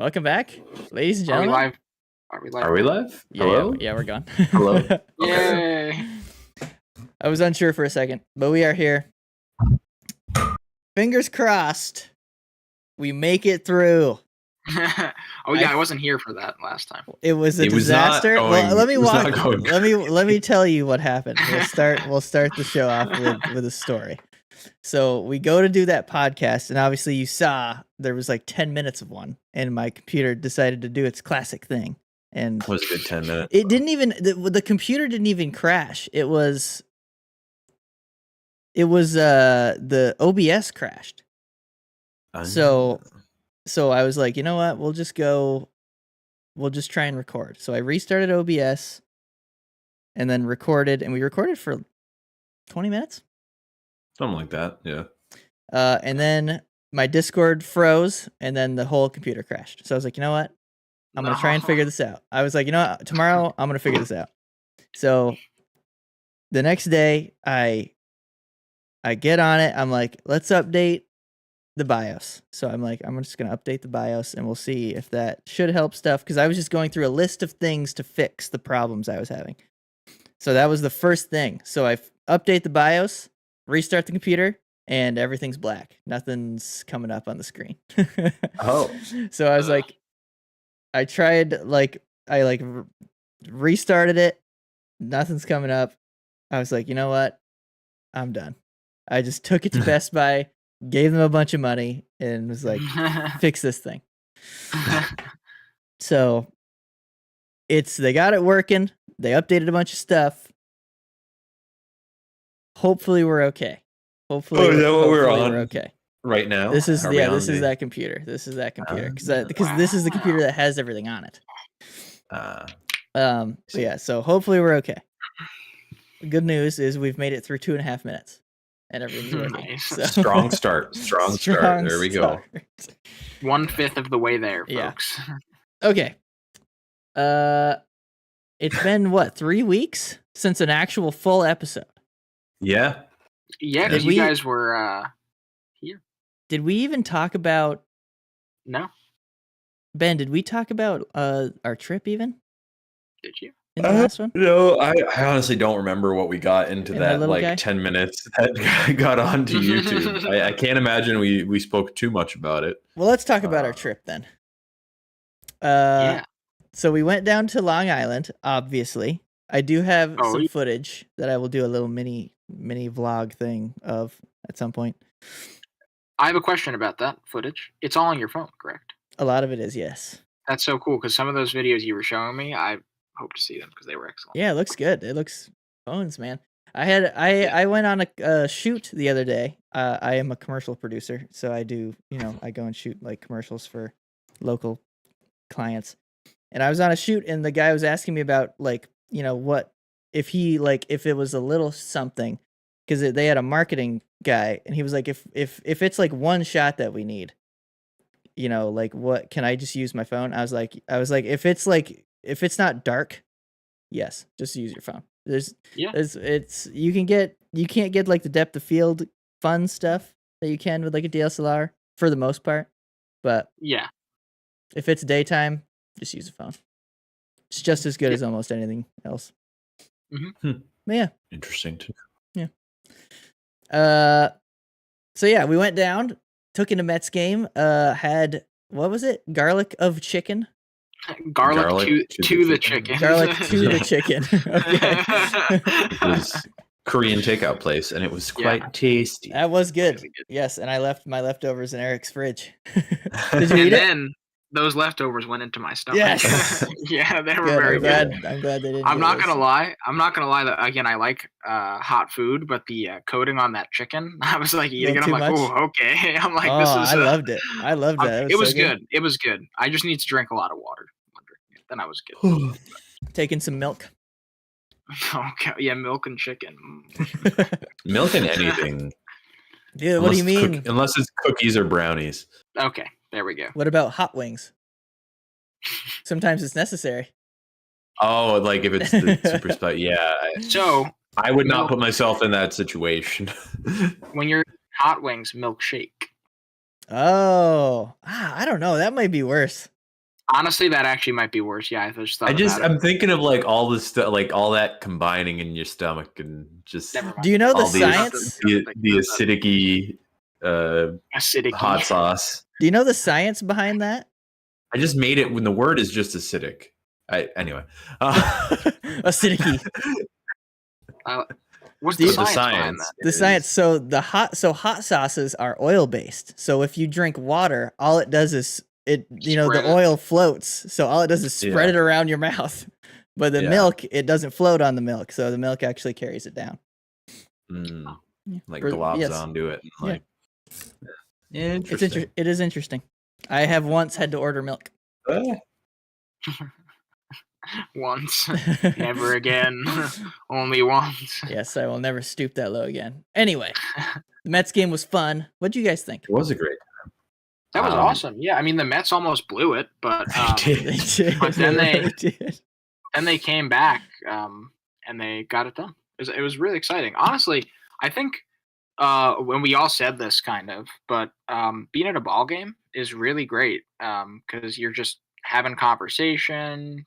Welcome back, ladies and Are we gentlemen. live? Are we live? Are we live? Yeah, Hello? yeah, we're gone. Hello? Yay! I was unsure for a second, but we are here. Fingers crossed. We make it through. Oh yeah, I wasn't here for that last time. It was a It was not disaster. going- Well, let me it was walk. not going Let me tell you what happened. We'll start the show off with a story. So we go to do that podcast, and obviously you saw there was like 10 minutes of one, and my computer decided to do its classic thing. And It was a good 10 minutes. it didn't even the computer didn't even crash. It was the OBS crashed. So I was like, you know what? We'll just try and record. So I restarted OBS and then recorded, and we recorded for 20 minutes. Something like that, yeah. And then my Discord froze, and then the whole computer crashed. So I was like, you know what? I'm going to try and figure this out. I was like, you know what? Tomorrow I'm going to figure this out. So the next day I get on it. I'm like, let's update the BIOS. So I'm like, I'm just going to update the BIOS, and we'll see if that should help stuff. Because I was just going through a list of things to fix the problems I was having. So that was the first thing. So I update the BIOS, restart the computer, and everything's black. Nothing's coming up on the screen. Oh. So I was like, I tried, restarted it. Nothing's coming up. I was like, you know what? I'm done. I just took it to Best Buy, gave them a bunch of money, and was like, fix this thing. So they got it working. They updated a bunch of stuff. Hopefully we're okay. Hopefully, is that what we're hopefully on? we're okay. Right now? This is Are we on the- that computer. This is that computer because this is the computer that has everything on it. So yeah, so hopefully we're okay. The good news is we've made it through 2.5 minutes, and everything's working. Nice. So. Strong start. Strong start. There we go. 1/5 of the way there, Yeah. folks. Okay. It's been what, 3 weeks since an actual full episode? Yeah. Yeah, Did because we- you guys were here. Did we even talk about No, Ben? Did we talk about our trip even did you? in the last one? No, I honestly don't remember what we got into And my that little like guy? 10 minutes that got onto YouTube. I can't imagine we spoke too much about it. Well, let's talk about our trip then. Yeah. So we went down to Long Island, obviously. I do have Oh, some yeah. footage that I will do a little mini vlog thing of at some point. I have a question about that footage. It's all on your phone, correct? A lot of it is, yes. That's so cool because some of those videos you were showing me, I hope to see them because they were excellent. Yeah, it looks good. It looks phones, man. I went on a shoot the other day. I am a commercial producer, so I do, I go and shoot like commercials for local clients. And I was on a shoot, and the guy was asking me about what if it was a little something, because they had a marketing guy, and he was like, if it's like one shot that we need, what can I just use my phone? I was like, if it's not dark, yes, just use your phone. You can't get like the depth of field fun stuff that you can with like a DSLR for the most part, but Yeah. if it's daytime, just use a phone. It's just as good as almost anything else. Mhm. But yeah. Interesting too. So yeah, we went down, took in a Mets game, had, what was it? Garlic of chicken? Garlic to the chicken. Garlic to the chicken. Okay. It was Korean takeout place, and it was quite tasty. That was good. Really good. Yes, and I left my leftovers in Eric's fridge. Did you And eat it? then those leftovers went into my stomach. Yes. Yeah, they were Good, very I'm good. glad they didn't. I'm get not those. gonna lie that again. I like hot food, but the coating on that chicken, I was like eating it. I'm too like, much? oh, okay. I'm like, Oh, this is. I loved it. I loved that. It was so good. It was good. I just need to drink a lot of water. Then I was good. Taking some milk. Okay, yeah, milk and chicken. Milk and anything. Dude, what do you Unless it's mean? unless it's cookies or brownies. Okay, there we go. What about hot wings? Sometimes it's necessary. Oh, like if it's the super spicy. Yeah, So I would not Milk. put myself in that situation. when you're hot wings, milkshake. Oh, I don't know. That might be worse. Honestly, that actually might be worse. Yeah, I just thought about it. I'm thinking of like all this stuff, like all that combining in your stomach and just Never mind. Do you know the all science? the acidic Acidic. hot sauce. Do you know the science behind that? I just made it when the word is just acidic. Anyway. Acidic. What's The the science behind that? The science. So hot sauces are oil based. So if you drink water, all it does is the oil floats. So all it does is spread it around your mouth. But the milk, it doesn't float on the milk. So the milk actually carries it down. Like globs onto it. Like, interesting. It is interesting. I have once had to order milk. Once, never again. Only once. Yes, I will never stoop that low again. Anyway, the Mets game was fun. What do you guys think? It was a great time. That was awesome. Yeah, I mean the Mets almost blew it, but they did. But then they came back and they got it done. It was really exciting. Honestly, I think when we all said this kind of, but being at a ball game is really great because you're just having conversation.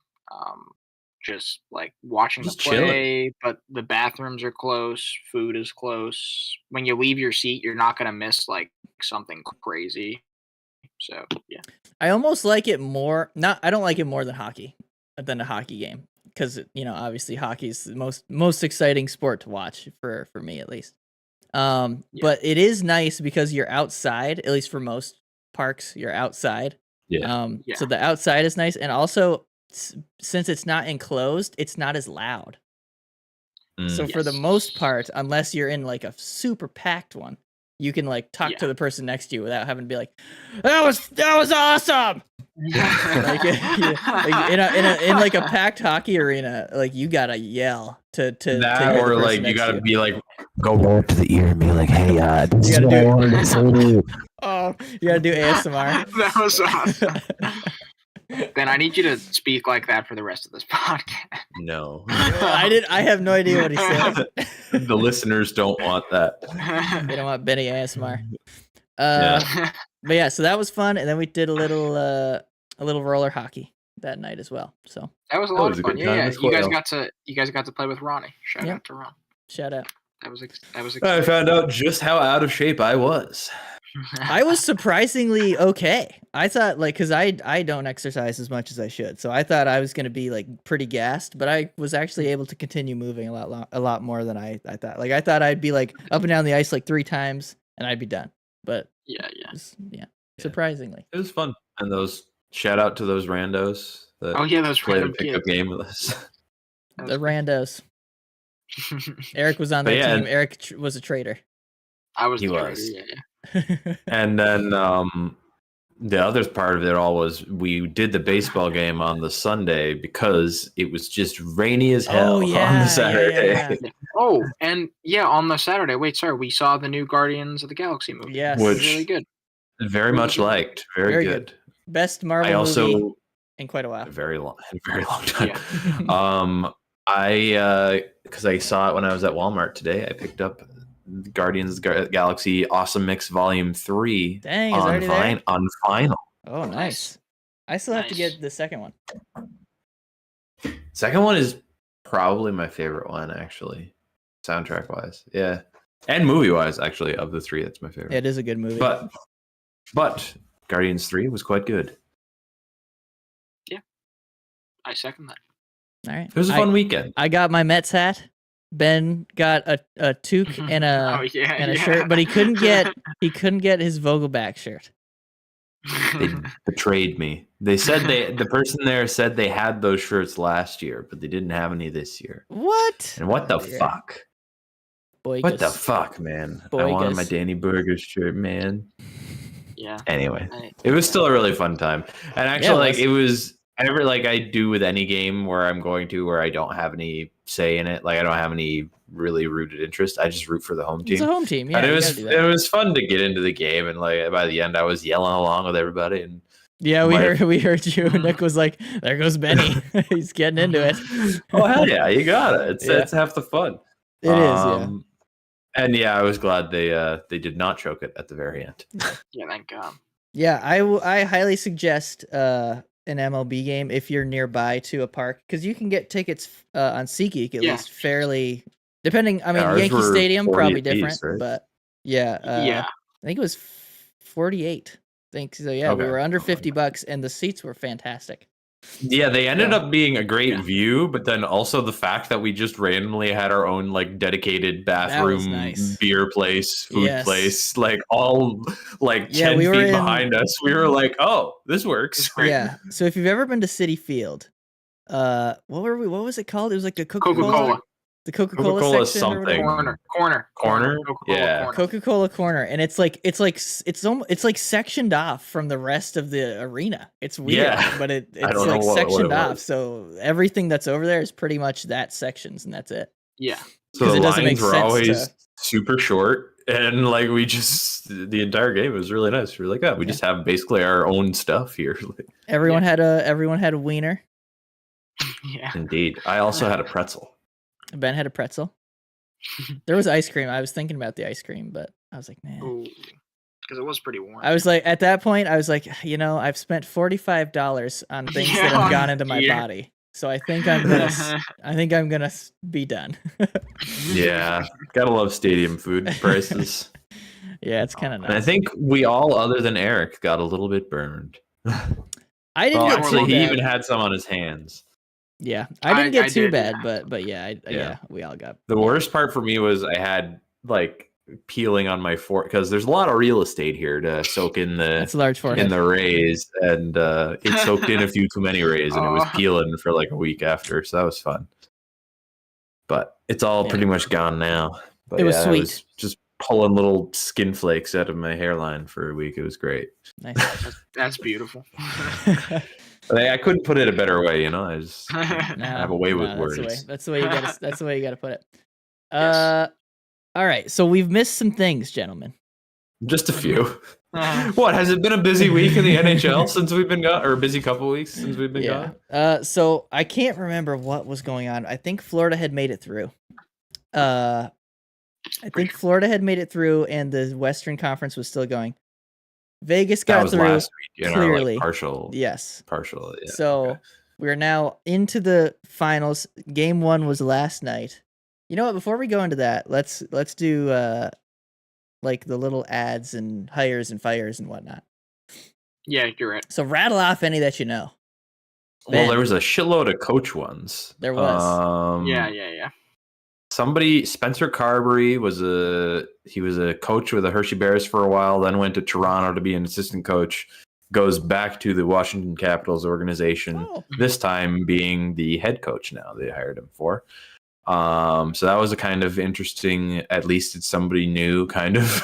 Just like watching the play, chilling. But the bathrooms are close, food is close. When you leave your seat, you're not gonna miss like something crazy. So yeah, I almost like it more. I don't like it more than a hockey game because obviously hockey is the most exciting sport to watch for me at least. But it is nice because you're outside. At least for most parks, you're outside. Yeah. So the outside is nice, and also, since it's not enclosed, it's not as loud. So for the most part, unless you're in like a super packed one, you can like talk to the person next to you without having to be like, that was awesome. Like in like a packed hockey arena, like you gotta yell to that, or like you gotta be like, go right up to the ear and be like, hey, this is what I wanted to say to you. Oh, you gotta do ASMR. That was awesome. Ben, I need you to speak like that for the rest of this podcast. No. I have no idea what he said. The listeners don't want that. They don't want Benny ASMR. But yeah, so that was fun, and then we did a little roller hockey that night as well. So that was a lot of fun. Yeah. You guys got to play with Ronnie. Shout out to Ron. Shout out. That was exciting. I found out just how out of shape I was. I was surprisingly okay. I thought because I don't exercise as much as I should, so I thought I was going to be like pretty gassed, but I was actually able to continue moving a lot more than I thought. Like I thought I'd be like up and down the ice like 3 times and I'd be done. But surprisingly, it was fun. And those shout out to those randos. Those played random a pickup kids. game with us. The randos. Eric was on that team. Eric was a traitor. I was. He was. Traitor, yeah. And then the other part of it all was we did the baseball game on the Sunday because it was just rainy as hell on the Saturday. Yeah. Oh, and on the Saturday. Wait, sorry, we saw the new Guardians of the Galaxy movie. Yes, which really good. Very much liked. Very good. Best Marvel movie in quite a while. Very long time. Yeah. Because I saw it when I was at Walmart today. I picked up Guardians of the Galaxy Awesome Mix Volume 3 Dang, is already there? On Final. Oh, nice. I still have to get the second one. Second one is probably my favorite one, actually. Soundtrack wise. Yeah. And movie wise, actually, of the 3, that's my favorite. It is a good movie. But Guardians 3 was quite good. Yeah. I second that. All right. It was a fun weekend. I got my Mets hat. Ben got a toque and a shirt, but he couldn't get his Vogelback shirt. They betrayed me. They said the person there said they had those shirts last year, but they didn't have any this year. What? And what the fuck? Boy, what the fuck, man? I wanted my Danny Burgers shirt, man. Yeah. Anyway, it was still a really fun time, and actually, it was. I do with any game where I'm going to where I don't have any say in it. Like I don't have any really rooted interest. I just root for the home team. It's a home team, yeah. And it was fun to get into the game, and like by the end, I was yelling along with everybody. And we heard you. Nick was like, "There goes Benny. He's getting into it." Oh hell yeah, you got it. It's half the fun. It is, yeah. And I was glad they did not choke it at the very end. Yeah, thank God. Yeah, I highly suggest an MLB game if you're nearby to a park, because you can get tickets on SeatGeek at least fairly. Depending, I mean, Yankee Stadium probably different, right? But yeah, I think it was 48. I think so. Yeah, we were under $50, and the seats were fantastic. Yeah, they ended up being a great view, but then also the fact that we just randomly had our own like dedicated bathroom, beer place, food place, like all like 10 feet behind us. We were like, oh, this works. Yeah. So if you've ever been to Citi Field, what was it called? It was like the Coca-Cola. The Coca-Cola section something. Corner. Coca-Cola corner, and it's like sectioned off from the rest of the arena. It's weird, but it's like sectioned off. So everything that's over there is pretty much that sections, and that's it. Yeah. So the lines were always super short, and like the entire game was really nice. We were like, we just have basically our own stuff here. Everyone had a wiener. Yeah. Indeed. I also had a pretzel. Ben had a pretzel. There was ice cream. I was thinking about the ice cream, but I was like, man. Because it was pretty warm. I was like, at that point, I was like, I've spent $45 on things that have gone into my body. So I think I'm gonna be done. Yeah. Gotta love stadium food prices. Yeah, it's kind of nice. And I think we all, other than Eric, got a little bit burned. I didn't get actually, he even had some on his hands. Yeah, I didn't get too bad, but yeah, we all got. The worst part for me was I had like peeling on my forehead because there's a lot of real estate here to soak in the. That's a large forehead. In the rays, and it soaked in a few too many rays, and it was peeling for like a week after, so that was fun. But it's all pretty much gone now. But it was sweet. I was just pulling little skin flakes out of my hairline for a week. It was great. Nice. That's beautiful. I couldn't put it a better way, I just have a way with words. That's the way you got. That's the way you got to put it. All right. So we've missed some things, gentlemen. Just a few. What, has it been a busy week in the NHL since we've been gone, or a busy couple weeks since we've been gone? So I can't remember what was going on. I think Florida had made it through. I think Florida had made it through, and the Western Conference was still going. Vegas got through last week, clearly. Like partial. Yes. Partial. Yeah. So we're now into the finals. Game 1 was last night. You know what? Before we go into that, let's do like the little ads and hires and fires and whatnot. Yeah, you're right. So rattle off any that you know. Well, there was a shitload of coach ones. There was. Yeah. Somebody, Spencer Carberry was a coach with the Hershey Bears for a while, then went to Toronto to be an assistant coach, goes back to the Washington Capitals organization, this time being the head coach now they hired him for. So that was a kind of interesting, at least it's somebody new kind of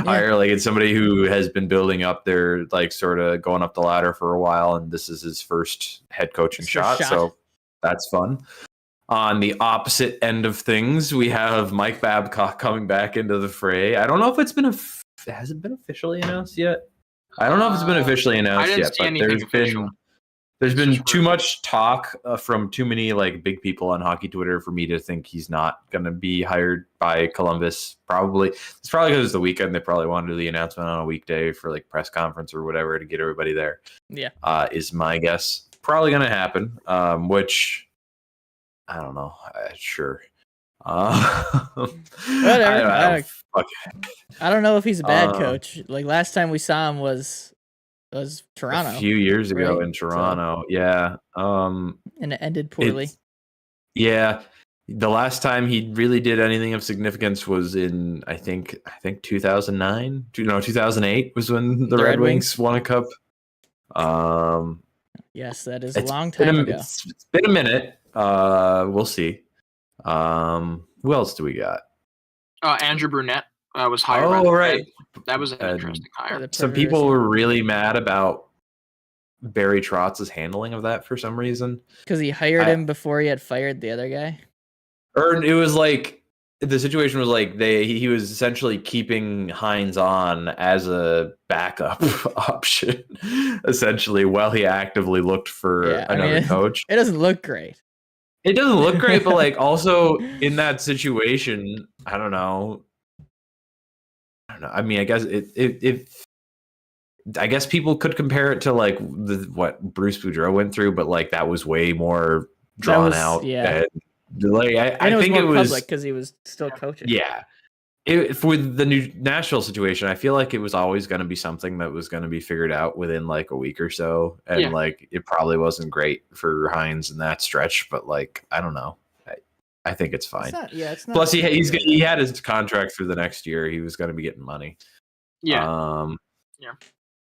hire. Like it's somebody who has been building up their, like sort of going up the ladder for a while, and this is his first head coaching shot. So that's fun. On the opposite end of things, we have Mike Babcock coming back into the fray. I don't know if it's been has it been officially announced yet? I don't know if it's been officially announced yet, but there's been too much talk from too many like big people on hockey Twitter for me to think he's not going to be hired by Columbus. It's probably because it's the weekend. They probably want to do the announcement on a weekday for like press conference or whatever to get everybody there. Yeah, is my guess. Probably going to happen. Which. I don't know. Sure. Whatever. I don't know if he's a bad coach. Like last time we saw him was Toronto. A few years ago in Toronto. So, yeah. And it ended poorly. Yeah. The last time he really did anything of significance was in I think 2009. 2008 was when the Red Wings won a cup. Yes, that is a long time ago. It's been a minute. We'll see. Who else do we got? Andrew Brunette was hired. Oh, right. That was an interesting hire. Some people were really mad about Barry Trotz's handling of that for some reason. Because he hired him before he had fired the other guy? Or it was like, the situation was like he was essentially keeping Hines on as a backup option, essentially, while he actively looked for another coach. It doesn't look great. It doesn't look great, but like also in that situation, I don't know. I mean, I guess I guess people could compare it to like what Bruce Boudreau went through, but like that was way more drawn out. Yeah. And, like I think it was public because he was still coaching. Yeah. With the new Nashville situation, I feel like it was always going to be something that was going to be figured out within like a week or so, and like it probably wasn't great for Hines in that stretch, but like I don't know, I think it's fine. It's not. Plus, he had his contract through the next year. He was going to be getting money. Yeah.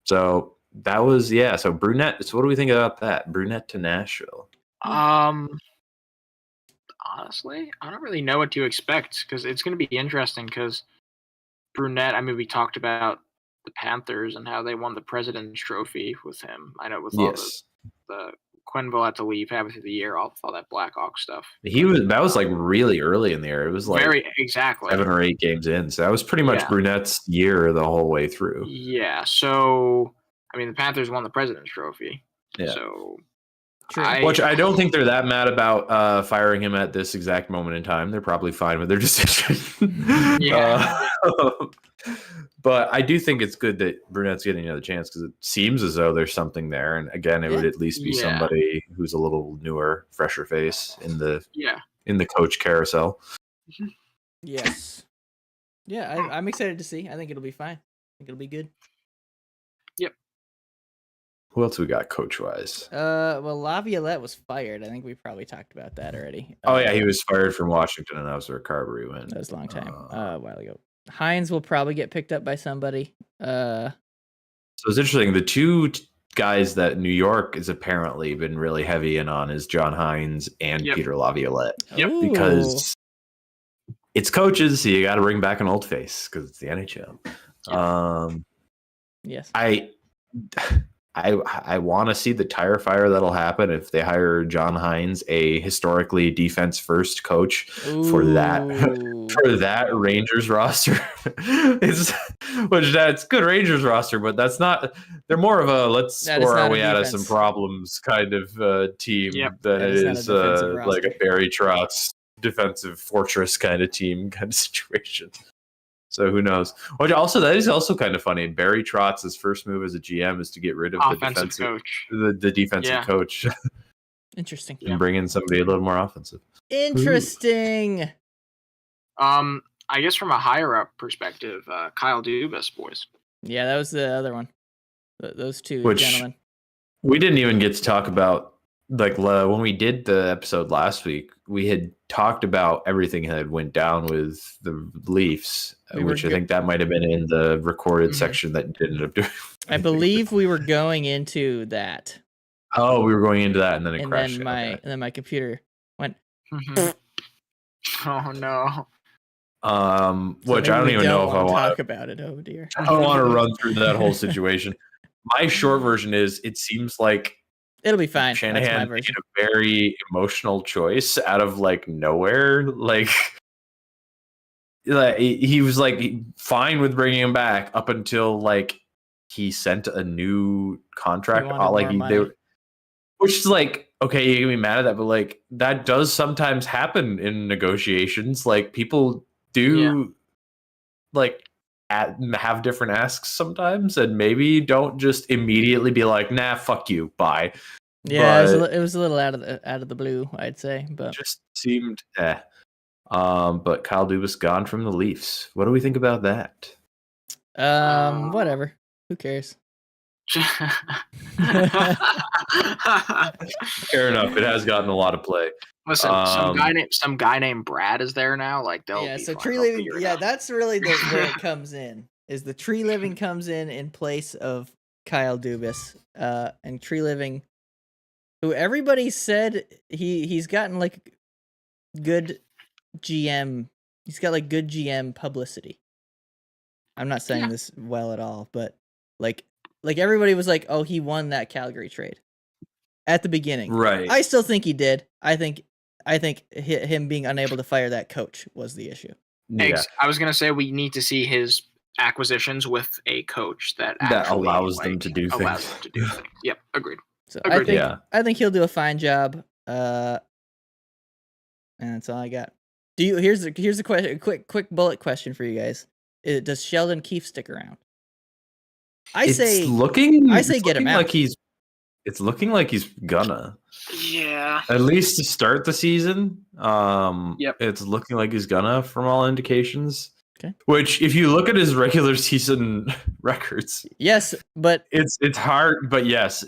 So that was So Brunette. So what do we think about that? Brunette to Nashville. Honestly, I don't really know what to expect because it's going to be interesting because Brunette, I mean, we talked about the Panthers and how they won the President's Trophy with him. I know with all the Quenneville had to leave halfway through the year, all that Blackhawk stuff. That was like really early in the year. It was like exactly 7 or 8 games in. So that was pretty much Brunette's year the whole way through. Yeah. So, I mean, the Panthers won the President's Trophy. Yeah. So, which I don't think they're that mad about firing him at this exact moment in time. They're probably fine with their decision. But I do think it's good that Brunette's getting another chance because it seems as though there's something there. And again, it would at least be somebody who's a little newer, fresher face in the coach carousel. Yes. Yeah, I'm excited to see. I think it'll be fine. I think it'll be good. Yep. Who else we got coach-wise? Well, Laviolette was fired. I think we probably talked about that already. He was fired from Washington, and that was where Carberry went. That was a long time, a while ago. Hines will probably get picked up by somebody. So it's interesting. The two guys that New York has apparently been really heavy in on is John Hines and Peter Laviolette. Yep. Because it's coaches, so you got to bring back an old face because it's the NHL. Yes. I want to see the tire fire that'll happen if they hire John Hines, a historically defense first coach, for that Rangers roster. That's good Rangers roster, but that's not. They're more of a let's score our way out of some problems kind of team than it is like a Barry Trotz defensive fortress kind of team kind of situation. So who knows? That is also kind of funny. Barry Trotz's first move as a GM is to get rid of the defensive coach. Interesting. And bring in somebody a little more offensive. Interesting. I guess from a higher up perspective, Kyle Dubas, boys. Yeah, that was the other one. Those two gentlemen. We didn't even get to talk about when we did the episode last week. We had talked about everything that went down with the Leafs, which I think that might have been in the recorded section that you ended up doing. I believe we were going into that. Oh, we were going into that, and then it crashed. And then my computer went. Oh no. Which I don't even know if I want to talk about it. Oh dear. I don't want to run through that whole situation. My short version is it seems like it'll be fine. Shanahan made a very emotional choice out of nowhere. He was fine with bringing him back up until he sent a new contract. Which is okay, you can be mad at that, but that does sometimes happen in negotiations. People do have different asks sometimes, and maybe don't just immediately be like, nah, fuck you, bye. Yeah, it was a little out of the blue, I'd say, but just seemed but Kyle Dubas gone from the Leafs. What do we think about that? Whatever. Who cares? Fair enough. It has gotten a lot of play. Listen, some guy named Brad is there now. So Tree Living, that's really where it comes in. Is the Tree Living comes in place of Kyle Dubas, and Tree Living, who everybody said he's gotten good GM. He's got good GM publicity. I'm not saying this well at all, but everybody was oh, he won that Calgary trade at the beginning. Right. I still think he did. I think him being unable to fire that coach was the issue. Yeah. I was going to say we need to see his acquisitions with a coach that allows them to do things. Yep, agreed. So I think he'll do a fine job. And that's all I got. Here's the question. Quick bullet question for you guys. Does Sheldon Keefe stick around? I say get him out. It's looking like he's gonna. Yeah. At least to start the season. Yep. It's looking like he's gonna, from all indications. Okay. Which, if you look at his regular season records, yes, but it's hard. But yes,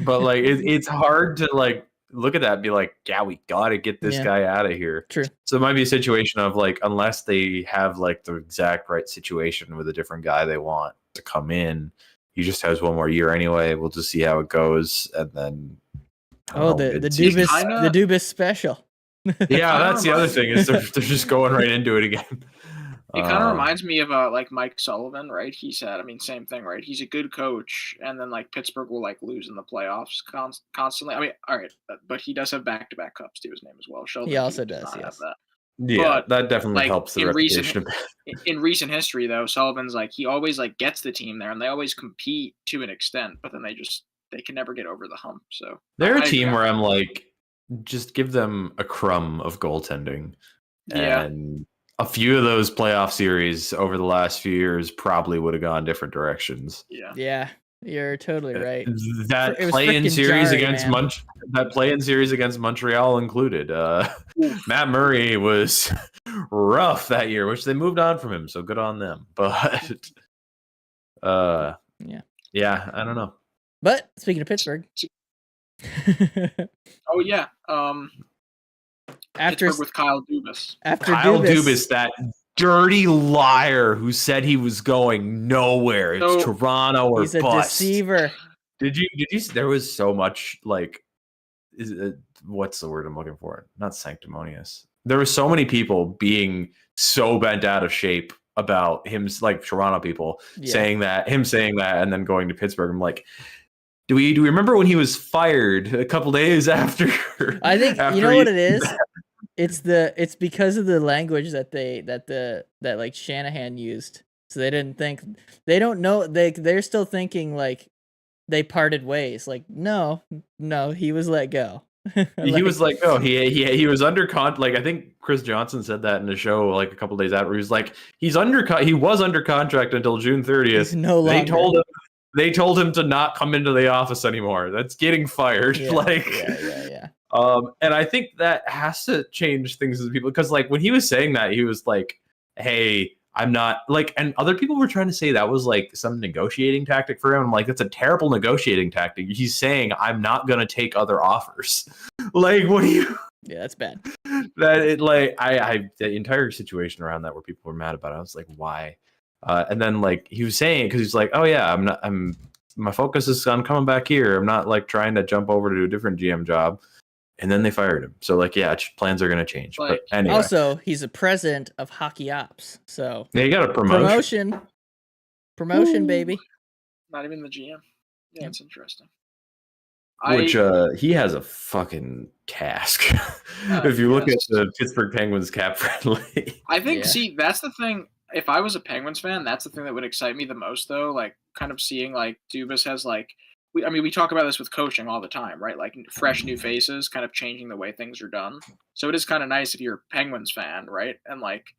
but like it's hard to like look at that and be like, yeah, we gotta get this guy out of here. True. So it might be a situation of like, unless they have like the exact right situation with a different guy they want to come in, he just has one more year anyway. We'll just see how it goes, and then. The Dubas special. Yeah, that's the other thing is they're just going right into it again. It kind of reminds me of like Mike Sullivan, right? He said, I mean, same thing, right? He's a good coach, and then like Pittsburgh will like lose in the playoffs constantly. I mean, all right, but he does have back-to-back cups to his name as well. Sheldon he also does. Yes. Yes. That. Yeah, but, that definitely like, helps the reputation. In recent history, though, Sullivan's like he always like gets the team there, and they always compete to an extent, but then they can never get over the hump. So they're a team where I'm like, just give them a crumb of goaltending. Yeah. And a few of those playoff series over the last few years probably would have gone different directions. Yeah. Yeah, you're totally right. That play-in series against Montreal included. Matt Murray was rough that year, which they moved on from him, so good on them. But yeah, I don't know. But speaking of Pittsburgh. Oh yeah. After Pittsburgh with Kyle Dubas. Kyle Dubas, that dirty liar who said he was going nowhere. It's Toronto or he's a bust. Deceiver. Did you there was so much like what's the word I'm looking for? Not sanctimonious. There were so many people being so bent out of shape about him, like Toronto people saying that and then going to Pittsburgh. I'm like, do we remember when he was fired a couple days after? I think you know what it is. It's because of the language that like Shanahan used. So they don't know they're still thinking like they parted ways. Like no, he was let go. He was like, oh, he was under like I think Chris Johnson said that in the show like a couple days after. He was like, he was under contract until June 30th. He's no longer. They told him to not come into the office anymore. That's getting fired. Yeah. And I think that has to change things with people, because like when he was saying that, he was like, hey, I'm not like, and other people were trying to say that was like some negotiating tactic for him. I'm like, that's a terrible negotiating tactic. He's saying, I'm not going to take other offers. Like, what do you? Yeah, that's bad. The entire situation around that where people were mad about it, I was like, why? And then like he was saying, because he's like, oh yeah, my focus is on coming back here. I'm not like trying to jump over to a different GM job. And then they fired him. So like, yeah, plans are going to change. But anyway. Also, he's a president of hockey ops. So yeah, you got a promotion, baby. Not even the GM. Yeah, it's interesting. Which he has a fucking cask. If you look at the Pittsburgh Penguins cap friendly. I think, see, that's the thing. If I was a Penguins fan, that's the thing that would excite me the most, though. Like, kind of seeing, like, Dubas has, like, we talk about this with coaching all the time, right? Like, fresh new faces, kind of changing the way things are done. So it is kind of nice if you're a Penguins fan, right? And, like,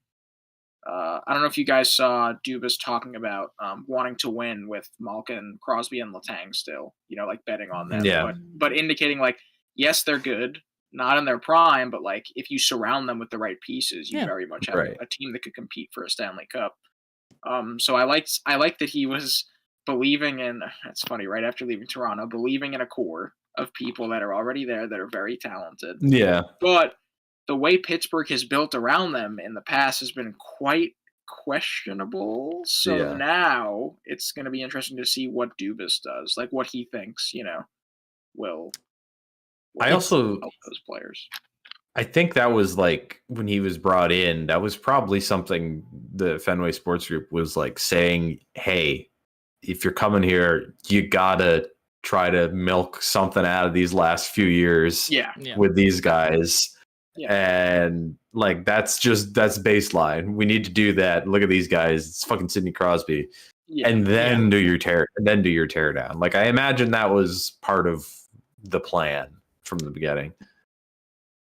I don't know if you guys saw Dubas talking about wanting to win with Malkin, Crosby, and Letang still, like, betting on them. Yeah. But indicating, like, yes, they're good. Not in their prime, but like if you surround them with the right pieces, you very much have a team that could compete for a Stanley Cup. So I like that he was believing in. It's funny, right after leaving Toronto, believing in a core of people that are already there that are very talented. Yeah. But the way Pittsburgh has built around them in the past has been quite questionable. So now it's going to be interesting to see what Dubas does, like what he thinks, will. I also help those players. I think that was like when he was brought in, that was probably something the Fenway Sports Group was like saying, hey, if you're coming here, you gotta try to milk something out of these last few years with these guys. Yeah. And like that's baseline. We need to do that. Look at these guys. It's fucking Sidney Crosby. Yeah. And then do your tear down. Like I imagine that was part of the plan from the beginning.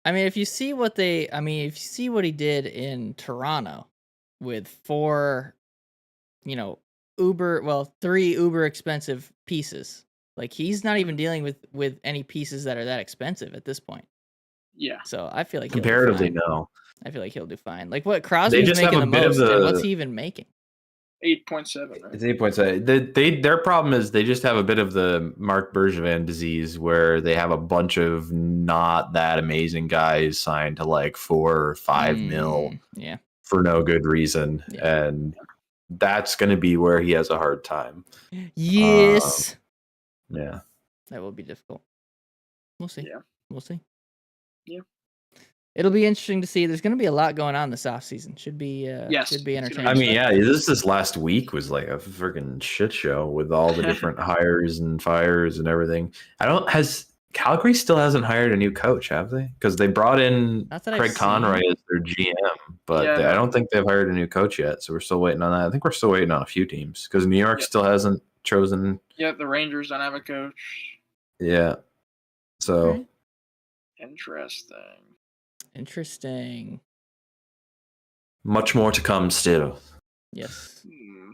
I mean, if you see what he did in Toronto with 4, three uber expensive pieces. Like he's not even dealing with any pieces that are that expensive at this point. Yeah. So I feel like Comparatively, he'll do fine. no. I feel like he'll do fine. Like what Crosby's just making have the a bit most, of and the- what's he even making? 8.7. Right? It's 8.7. Their problem is they just have a bit of the Mark Bergevin disease where they have a bunch of not that amazing guys signed to like 4 or 5 mil Yeah. for no good reason. Yeah. And that's going to be where he has a hard time. Yes. Yeah. That will be difficult. We'll see. Yeah. We'll see. Yeah. It'll be interesting to see. There's going to be a lot going on this offseason. Should be Yes, should be it's gonna be entertaining. I mean, yeah, this last week was like a freaking shit show with all the different hires and fires and everything. Calgary still hasn't hired a new coach, have they? Because they brought in Not that I've Craig Conroy seen. as their GM, but Yeah, I don't think they've hired a new coach yet. So we're still waiting on that. I think we're still waiting on a few teams because New York Yeah. still hasn't chosen. Yeah, the Rangers don't have a coach. Yeah. So Alright. Interesting. much more to come still. Yes. Hmm.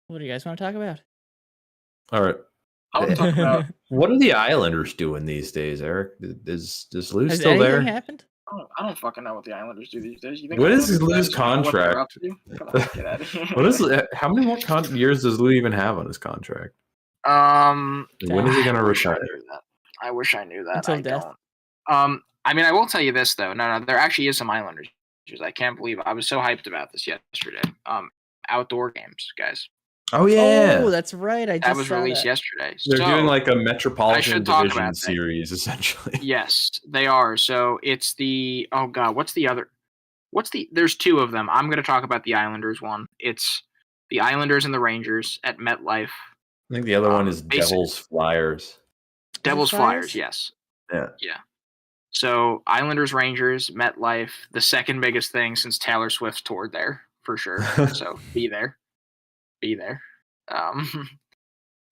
What do you guys want to talk about? All right. I want to talk about. What are the Islanders doing these days, Eric? Is Lou Has still anything there? happened? I don't fucking know what the Islanders do these days. You think What I is know these Lou's guys? I know what they're up contract? to? Come on, get out of here. What is how many more years does Lou even have on his contract? Um, When is he going to I wish I retire? knew that. I wish I knew that. Until I death. don't. I mean, I will tell you this though. No, there actually is some Islanders. I can't believe I was so hyped about this yesterday. Outdoor games, guys. Oh yeah, Oh, that's right. I just That was saw released that. yesterday. they're So, doing like a I Metropolitan should talk Division about that. series, essentially. Yes, they are. So it's the what's the other? There's two of them. I'm going to talk about the Islanders one. It's the Islanders and the Rangers at MetLife. I think the other one is basic- Devils Flyers. Devils Flyers? Flyers, yes. Yeah. So Islanders Rangers MetLife, the second biggest thing since Taylor Swift toured there for sure. So be there.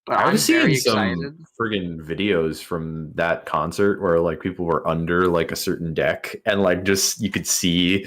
But I I'm was very seeing some excited. friggin' videos from that concert where like people were under like a certain deck and like just you could see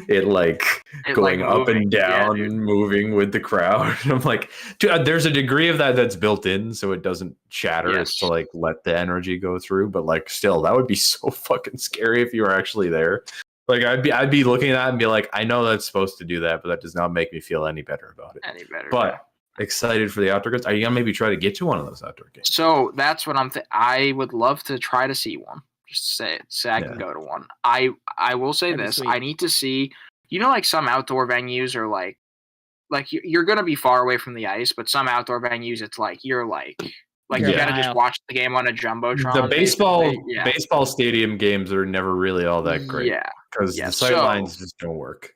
it like It, going like, up and moving. Yeah, down, dude. moving with the crowd. And I'm like, dude, there's a degree of that that's built in so it doesn't shatter. It's to Yes. like let the energy go through. But like still, that would be so fucking scary if you were actually there. Like I'd be looking at that and be like, I know that's supposed to do that, but that does not make me feel any better about it. Any better. But excited for the outdoor games. Are you gonna maybe try to get to one of those outdoor games? So that's what I would love to try to see one. Just say it. Say I can go to one. I will say That'd be this. sweet. I need to see. Like some outdoor venues are like you're gonna be far away from the ice, but some outdoor venues it's like you're like you You're a gotta just mile. watch the game on a jumbotron. The baseball basically. baseball stadium games are never really all that great Yeah. because Yeah, the sight lines just don't work.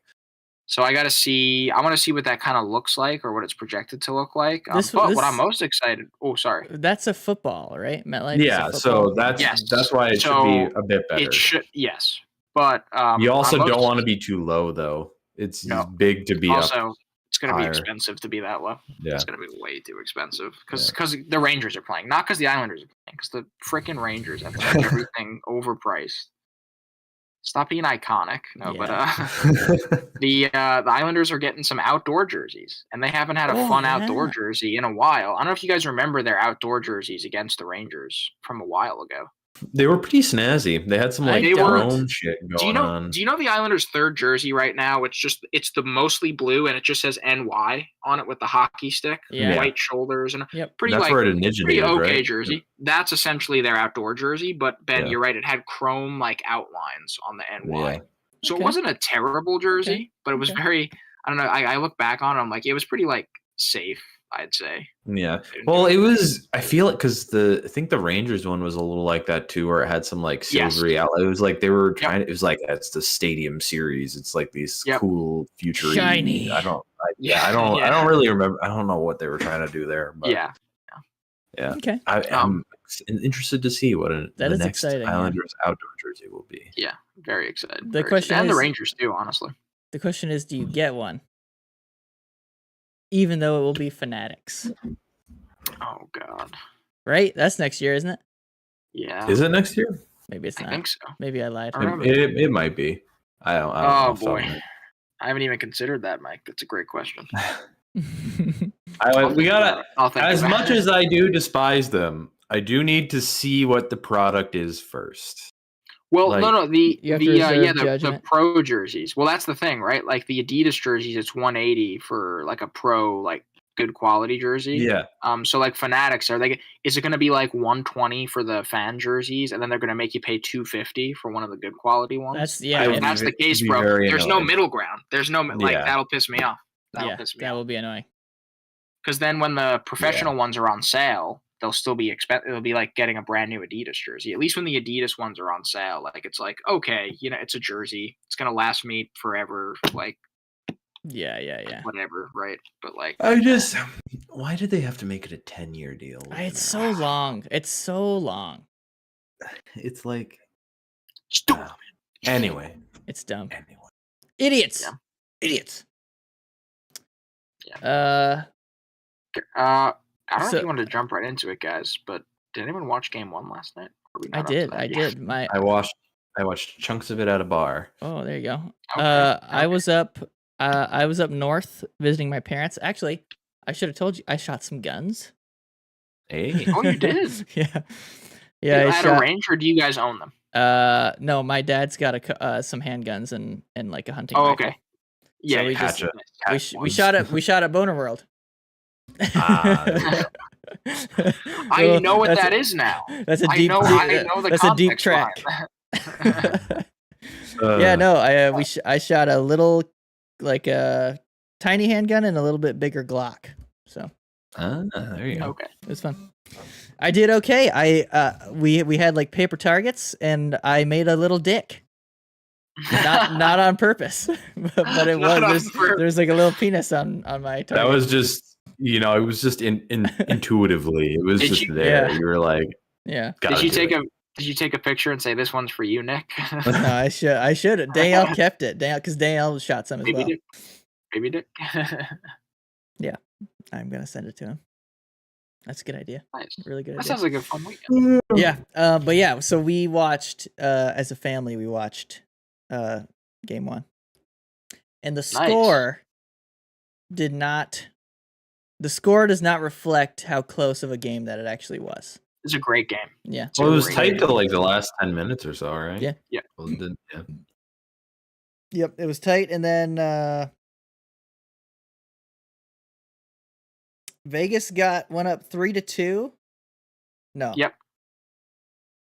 So I want to see what that kind of looks like or what it's projected to look like. This- But this- what I'm most excited. Oh, sorry. That's a football, right? MetLife. is a Yeah, football. so that's Yes. why it So should be a bit better. It should, yes. But You also I'm don't most- want to be too low though. It's No. big to be up. Also, it's going to be higher. expensive to be that low. Yeah. It's going to be way too expensive because the Rangers are playing, not because the Islanders are playing, because the freaking Rangers have to make everything overpriced. Stop being iconic. No, but the Islanders are getting some outdoor jerseys, and they haven't had a fun outdoor jersey in a while. I don't know if you guys remember their outdoor jerseys against the Rangers from a while ago. They were pretty snazzy. They had some like They were- drone shit going on. Do you know the Islanders' third jersey right now? It's the mostly blue, and it just says NY on it with the hockey stick, Yeah. white shoulders, and Yep. pretty That's like where it originated, pretty okay right? jersey. That's essentially their outdoor jersey. But Ben, Yeah. you're right; it had chrome like outlines on the NY. Yeah. So Okay. it wasn't a terrible jersey, Okay. but it was Okay. very. I don't know. I look back on it, I'm like, it was pretty like safe. I'd say. Yeah. Well, it was. I feel it because I think the Rangers one was a little like that too, where it had some like silvery out. It was like they were trying. It was like that's the Stadium Series. It's like these cool future shiny. I don't really remember. I don't know what they were trying to do there. But yeah. Okay. I'm interested to see what That the is next exciting, yeah. Islanders outdoor jersey will be. Yeah. Very excited. The very question excited. And is- the Rangers too, honestly. The question is, do you get one? Even though it will be Fanatics, Oh God. right? That's next year, isn't it? Yeah. Is it next year? Maybe it's I not. think so. Maybe I lied. I don't know. It might be. I don't know Oh off the top of boy. my head. I haven't even considered that, Mike. That's a great question. We gotta. I'll think As about much it. as I do despise them, I do need to see what the product is first. Well, Like- no, the You have to reserve the judgment. pro jerseys. Well, that's the thing, right? Like the Adidas jerseys, it's $180 for like a pro, like good quality jersey. Yeah. So like Fanatics, is it going to be like $120 for the fan jerseys, and then they're going to make you pay $250 for one of the good quality ones? That's yeah. I If would and- that's the case, be bro, very there's no annoyed. middle ground. There's no like Yeah. that'll piss me off. That'll yeah, piss me that off. will be annoying. Because then when the professional ones are on sale, they'll still be it'll be like getting a brand new Adidas jersey. At least when the Adidas ones are on sale, like it's like, okay, it's a jersey. It's gonna last me forever, like Yeah. whatever, right? But like Why did they have to make it a 10-year deal? It's so long. It's so long. It's like stupid. anyway. It's dumb. Anyway. Idiots. Yeah. Idiots. I don't know So- if you wanted to jump right into it, guys, but did anyone watch Game 1 last night? Are we I not up to did. that I yet? did. I watched chunks of it at a bar. Oh, there you go. Okay, I was up north visiting my parents. Actually, I should have told you I shot some guns. Hey. Oh, you did? Yeah. Yeah, I At a shot. range, or do you guys own them? No, my dad's got some handguns and like a hunting Oh, rifle. okay. Yeah, we Gotcha. We shot at Boner World. Ah, I know what that is now. That's a I deep. know the That's a deep context track. behind that. Yeah, no, I shot a little, like a tiny handgun and a little bit bigger Glock. So there you go. Okay. it was fun. I did okay. We had like paper targets and I made a little dick. Not on purpose, but it Not on was. purpose. There's like a little penis on my target. That was just, it was just intuitively. It was Did just you- there. Yeah. You were like, Yeah. gotta Did you do take it. Did you take a picture and say this one's for you, Nick? No, I should. Danielle kept it. Because Danielle shot some as Maybe well. Dick. Maybe Dick. I'm gonna send it to him. That's a good idea. Nice. Really good That idea. sounds like a fun weekend. Yeah. But yeah. So we watched as a family. We watched game 1, and the score did not. The score does not reflect how close of a game that it actually was. It's a great game. Yeah. It's a Well, it was great tight game. till like the last 10 minutes or so, right? Yeah. Yeah. Well, it did- yeah. Yep. It was tight, and then Vegas went up 3-2. No. Yep.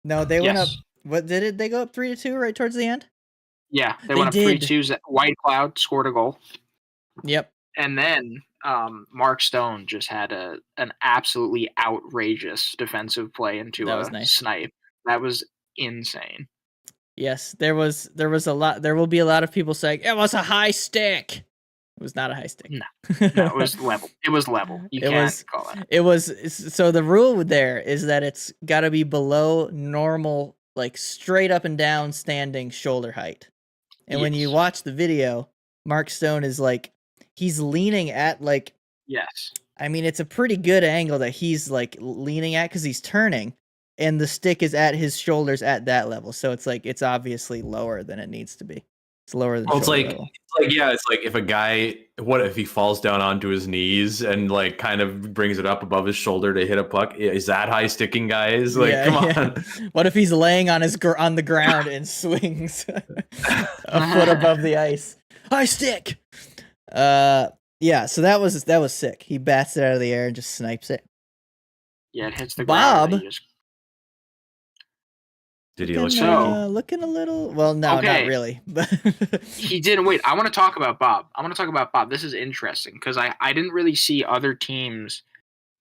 No, they went up. Yes. What did it? They go up 3-2 right towards the end. Yeah, they They went up did. 3-2. White Cloud scored a goal, Yep. and then Mark Stone just had an absolutely outrageous defensive play into That a was nice. snipe. That was insane. Yes, there was a lot. There will be a lot of people saying it was a high stick. It was not a high stick. No. No, it was level. It was level. You It can't was- call that. It was so the rule there is that it's got to be below normal, like straight up and down standing shoulder height. And when you Yes. watch the video, Mark Stone is like he's leaning at like Yes. I mean it's a pretty good angle that he's like leaning at because he's turning, and the stick is at his shoulders at that level. So it's like it's obviously lower than it needs to be. It's lower than Well, it's shoulder like, level. it's like if a guy, what if he falls down onto his knees and like kind of brings it up above his shoulder to hit a puck? Is that high sticking, guys? Like, Yeah, come yeah. on. What if he's laying on on the ground and swings a foot above the ice? High stick. Yeah. So that was sick. He bats it out of the air and just snipes it. Yeah, it hits the ground. Bob? and you just- Did he look So- shaky? Looking a little. Well, no, Okay. not really. But He didn't wait. I want to talk about Bob. This is interesting because I didn't really see other teams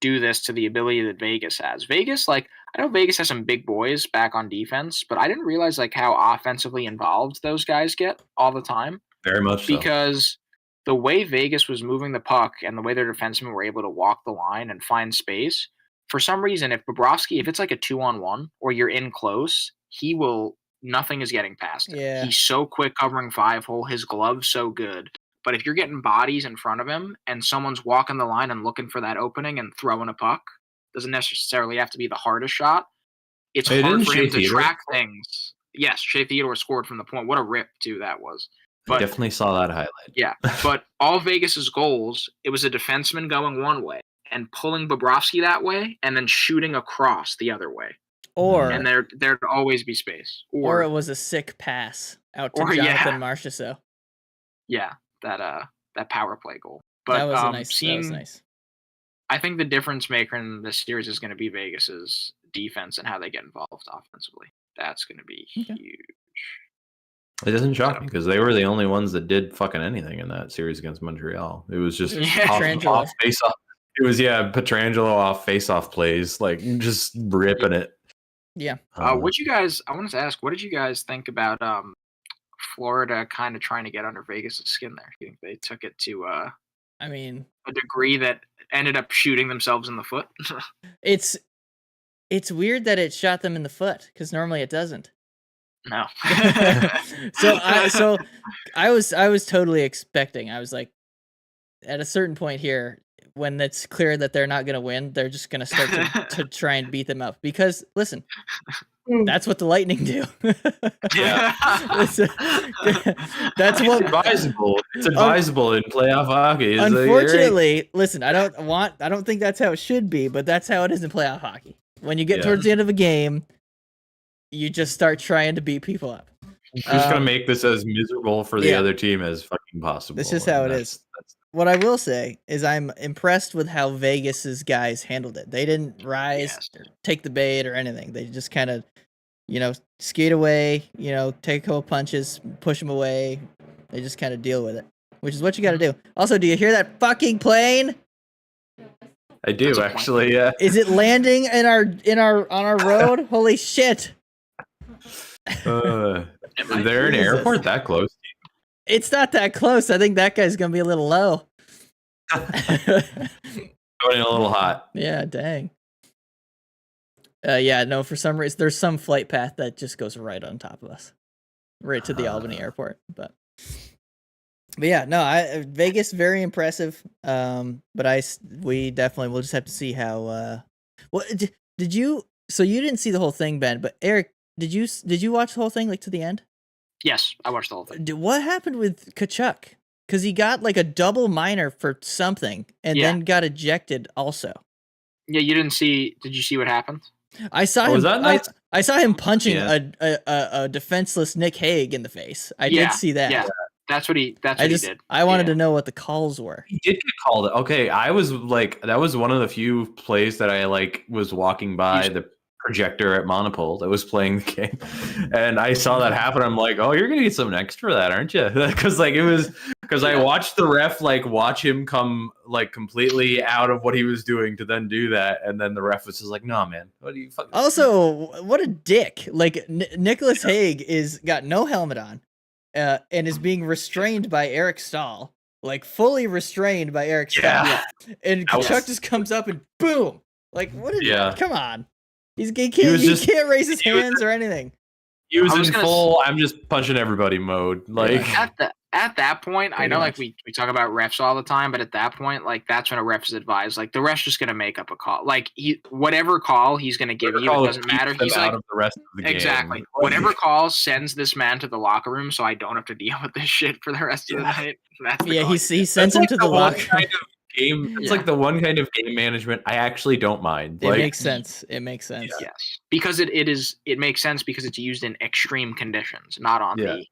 do this to the ability that Vegas has. Vegas, like I know Vegas has some big boys back on defense, but I didn't realize like how offensively involved those guys get all the time. Very much so. Because the way Vegas was moving the puck and the way their defensemen were able to walk the line and find space, for some reason, if it's like a 2-on-1 or you're in close, nothing is getting past him. Yeah. He's so quick covering 5-hole, his glove's so good. But if you're getting bodies in front of him and someone's walking the line and looking for that opening and throwing a puck, doesn't necessarily have to be the hardest shot. It's Hey, hard didn't for him Shea to Theodore- track things. Yes, Shea Theodore scored from the point. What a rip, too, that was. But definitely saw that highlight. Yeah, but all Vegas's goals, it was a defenseman going one way and pulling Bobrovsky that way, and then shooting across the other way. And there'd always be space. Or it was a sick pass out to Jonathan Marchessault. Yeah, that power play goal. But that was nice. That was nice. I think the difference maker in this series is going to be Vegas's defense and how they get involved offensively. That's going to be huge. It doesn't shock me because they were the only ones that did fucking anything in that series against Montreal. It was just off face-off. It was Pietrangelo off face-off plays, like just ripping it. Yeah. I wanted to ask, what did you guys think about Florida kind of trying to get under Vegas' skin there? You think they took it to a degree that ended up shooting themselves in the foot? It's weird that it shot them in the foot because normally it doesn't. No. So I was totally expecting. I was like, at a certain point here, when it's clear that they're not going to win, they're just going to start to try and beat them up. Because listen, that's what the Lightning do. Yeah, that's what advisable. It's advisable in playoff hockey. Unfortunately, listen, I don't think that's how it should be, but that's how it is in playoff hockey. When you get towards the end of a game, you just start trying to beat people up. You're just gonna make this as miserable for the other team as fucking possible. This is how it is. What I will say is I'm impressed with how Vegas's guys handled it. They didn't rise, or take the bait, or anything. They just kind of, skate away, take a couple punches, push them away. They just kind of deal with it, which is what you got to do. Also, do you hear that fucking plane? I do actually. Yeah. Is it landing on our road? Holy shit! They're an airport that close. It's not that close. I think that guy's gonna be a little low. Going a little hot. Yeah, dang. No, for some reason there's some flight path that just goes right on top of us, right to the Albany airport. But yeah, no, Vegas very impressive. But we definitely will just have to see how. What did you? So you didn't see the whole thing, Ben, but Eric, did you watch the whole thing to the end? Yes, I watched the whole thing. What happened with Tkachuk? Because he got like a double minor for something, and then got ejected also. Yeah, you didn't see. Did you see what happened? I saw him. I saw him punching a defenseless Nick Hague in the face. I did see that. Yeah, that's what he did. I wanted to know what the calls were. He did get called. Okay, I was like, that was one of the few plays that I was walking by the projector at Monopole that was playing the game, and I saw that happen. I'm like, oh, you're gonna get something extra for that, aren't you? Because I watched the ref watch him come completely out of what he was doing to then do that, and then the ref was just like, no, man, what are you fucking also what a dick. Nicholas Hague got no helmet on, and is being restrained by Eric Stahl, fully restrained by Eric Stahl, and Tkachuk just comes up and boom, come on. He can't raise his hands or anything. He was in full I'm just punching everybody mode. At that point, I know we talk about refs all the time, but at that point, that's when a ref is advised. The ref's just gonna make up a call. Whatever call he's gonna give you, it doesn't matter. He's out of the rest of the game. Exactly. Whatever call sends this man to the locker room, so I don't have to deal with this shit for the rest of the night. He sends him to the locker room. Game. It's the one kind of game management I actually don't mind. It makes sense. It makes sense. Yes, because it makes sense because it's used in extreme conditions, not on the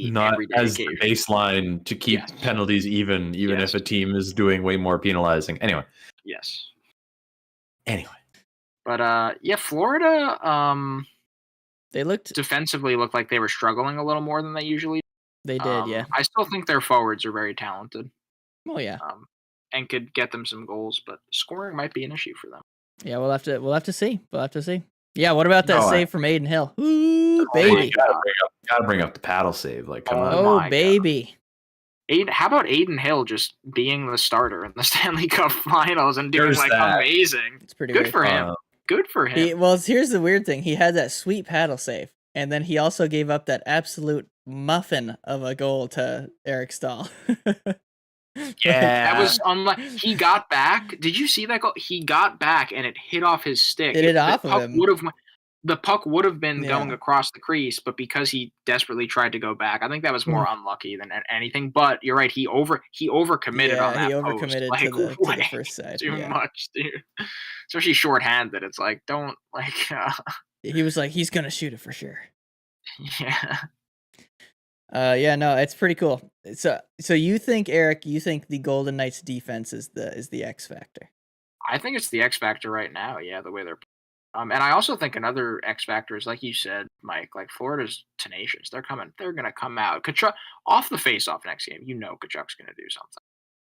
not as the baseline to keep penalties even if a team is doing way more penalizing. Anyway. Yes. Anyway. But Florida. They defensively looked like they were struggling a little more than they usually. They did. Yeah. I still think their forwards are very talented. Oh yeah, and could get them some goals, but scoring might be an issue for them. Yeah, we'll have to see. Yeah, what about that save from Aiden Hill? Ooh, baby! Gotta bring up the paddle save. Come on! Oh, baby! How about Aiden Hill just being the starter in the Stanley Cup Finals and doing amazing? It's pretty good for him. Good for him. Here's the weird thing: he had that sweet paddle save, and then he also gave up that absolute muffin of a goal to Eric Stahl. Yeah, that was unlike. He got back. Did you see that goal? He got back and it hit off his stick. It hit off of him. the puck would have been going Yeah. across the crease, but because he desperately tried to go back, I think that was more unlucky than anything. But you're right, he overcommitted on that he post. overcommitted Like, to the way first side. too Yeah. much, dude. Especially shorthanded. It's like, don't like He was like, he's gonna shoot it for sure. yeah. Yeah, no, it's pretty cool. So you think, Eric, the Golden Knights defense is the X factor? I think it's the X factor right now. Yeah, the way they're. And I also think another X factor is, like you said, Mike. Like, Florida's tenacious. They're coming. They're gonna come out. Kachuk off the face-off next game. You know, Kachuk's gonna do something.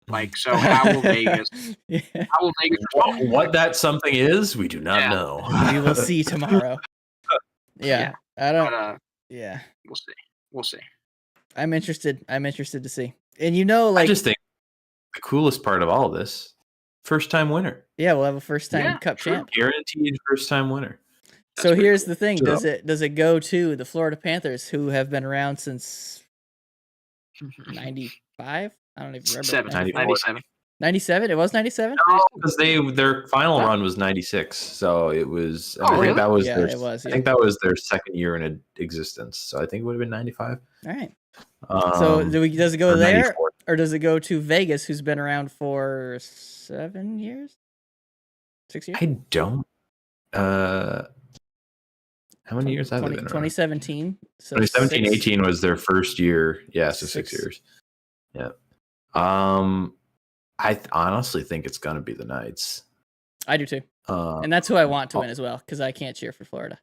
Like, so how will Vegas? Yeah. How will Vegas? What that something is, we do not know. We will see tomorrow. Yeah, I don't. But, yeah, we'll see. We'll see. I'm interested to see. And you know, like, I just think the coolest part of all of this, first time winner. Yeah, we'll have a first time Cup true. champ. Guaranteed first time winner. So here's the thing: So- does it go to the Florida Panthers, who have been around since '95? I don't even remember. 97. 97? It was 97? No, because their final run was 96, so it was. Oh, I think really? that was Yeah, their. it was, I yeah. think that was their second year in existence, so I think it would have been 95. All right. So does it go or there, 94. or does it go to Vegas, who's been around for 7 years, 6 years? I don't. How many years have they been around? 2017. So 2017, 6. 18 was their first year. Yeah, so 6 6. years. Yeah. I honestly think it's gonna be the Knights. I do too, And and that's who I want to win as well, because I can't cheer for Florida.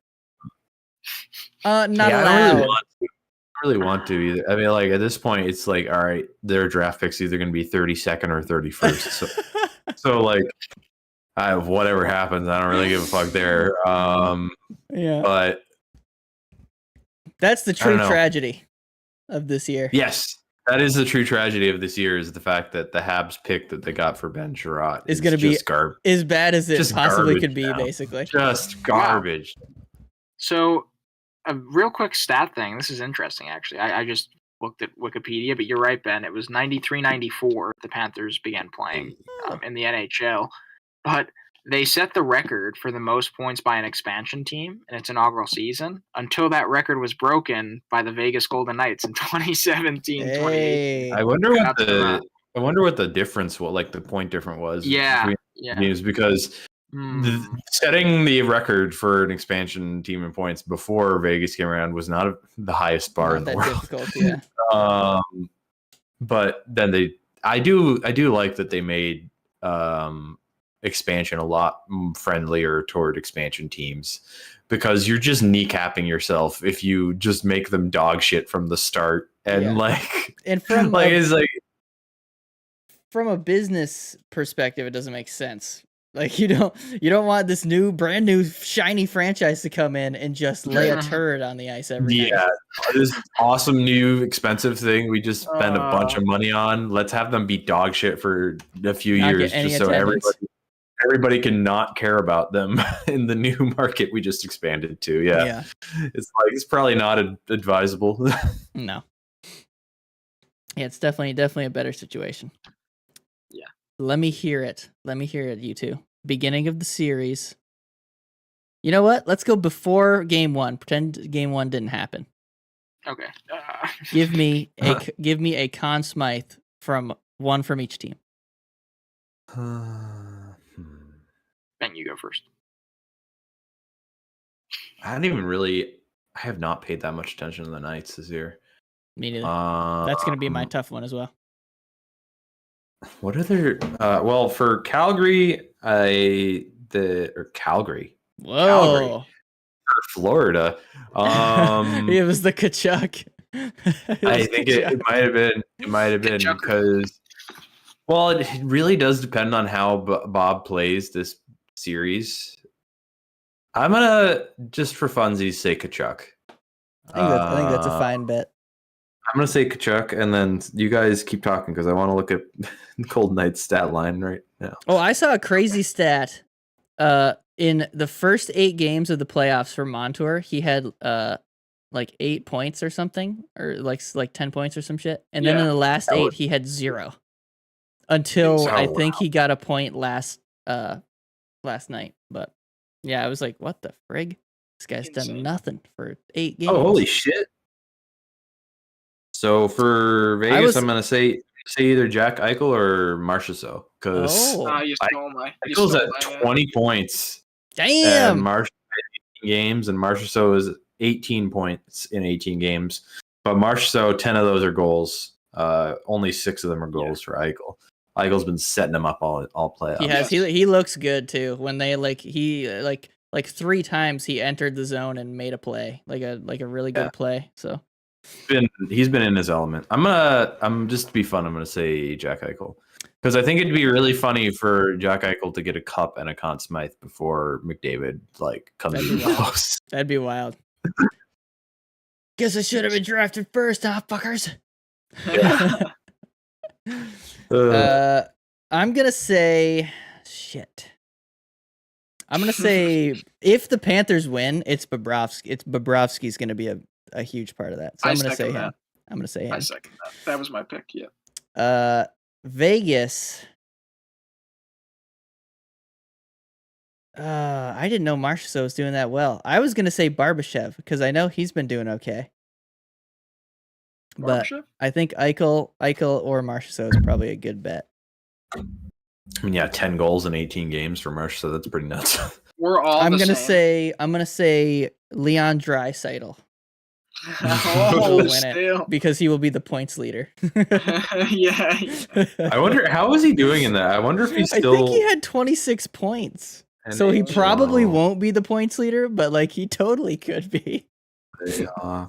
Not I allowed. don't really want to either. I mean, like, at this point, it's like, all right, their draft pick's either gonna be 32nd or 31st. So like, whatever happens, I don't really give a fuck there. Yeah, But that's the I don't true know. tragedy of this year. yes, that is the true tragedy of this year, is the fact that the Habs pick that they got for Ben Sherratt Is gonna be just garbage. As bad as it Just possibly garbage could be, now. basically. Just garbage. So, a real quick stat thing. This is interesting, actually. I just looked at Wikipedia, but you're right, Ben. It was 93-94 the Panthers began playing in the NHL. But they set the record for the most points by an expansion team in its inaugural season until that record was broken by the Vegas Golden Knights in 2017-2018. Hey. I wonder what the difference, like the point difference was. Yeah, between yeah. teams, because setting the record for an expansion team in points before Vegas came around was not the highest bar in the world. Difficult, yeah. But then I do like that they made expansion a lot friendlier toward expansion teams, because you're just kneecapping yourself if you just make them dog shit from the start. And and from it's like, from a business perspective, it doesn't make sense. Like, you don't want this brand new shiny franchise to come in and just lay a turd on the ice every night. Yeah, this awesome new expensive thing we just spent a bunch of money on. Let's have them be dog shit for a few years, just so everybody can not care about them in the new market we just expanded to. Yeah. It's probably not advisable. No. Yeah, it's definitely a better situation. Yeah. Let me hear it, you two. Beginning of the series. You know what? Let's go before game 1. Pretend game 1 didn't happen. Okay. Give me a Conn Smythe from one from each team. Ben, you go first. I have not paid that much attention to the Knights this year. Me neither. That's going to be my tough one as well. What are their well, for Calgary, Calgary. Whoa. Calgary. For Florida. It was the Kachuk. I think it might have been because, well, it really does depend on how Bob plays this series. I'm gonna, just for funsies, say Kachuk. I think that's a fine bet. I'm gonna say Kachuk, and then you guys keep talking because I want to look at Golden Knights stat line right now. Oh, I saw a crazy stat. In the first 8 games of the playoffs for Montour, he had like 8 points or something, or like 10 points or some shit. And then in the last 8, he had 0 until I think he got a point last night. But yeah, I was like, what the frig? This guy's Insane. done nothing for 8 games. Oh, holy shit! So for Vegas, I'm gonna say either Jack Eichel or Marchessault because you stole my. Eichel's at 20 points. Damn. And Marchessault 18 games, and Marchessault is 18 points in 18 games. But Marchessault, 10 of those are goals. Only 6 of them are goals for Eichel. Eichel's been setting them up all playoffs. He has. He looks good too. When they like 3 times he entered the zone and made a play, like a really good play. So he's been in his element. I'm just to be fun. I'm gonna say Jack Eichel because I think it'd be really funny for Jack Eichel to get a cup and a Conn Smythe before McDavid comes in close. That'd be wild. Guess I should have been drafted first, fuckers. I'm gonna say shit. I'm gonna say if the Panthers win, it's Bobrovsky. Bobrovsky's gonna be a huge part of that. So I'm gonna say him. I'm gonna say him. I second that. That was my pick. Yeah. Vegas. I didn't know Marchessault was doing that well. I was gonna say Barbashev because I know he's been doing okay. But I think Eichel or Marchessault is probably a good bet. I mean, yeah, 10 goals in 18 games for Marchessault. That's pretty nuts. We're all. I'm gonna say Leon Draisaitl. Will win it because he will be the points leader. Yeah. I wonder how is he doing in that. I wonder if he's still. I think he had 26 points, so he probably won't be the points leader, but he totally could be. Yeah.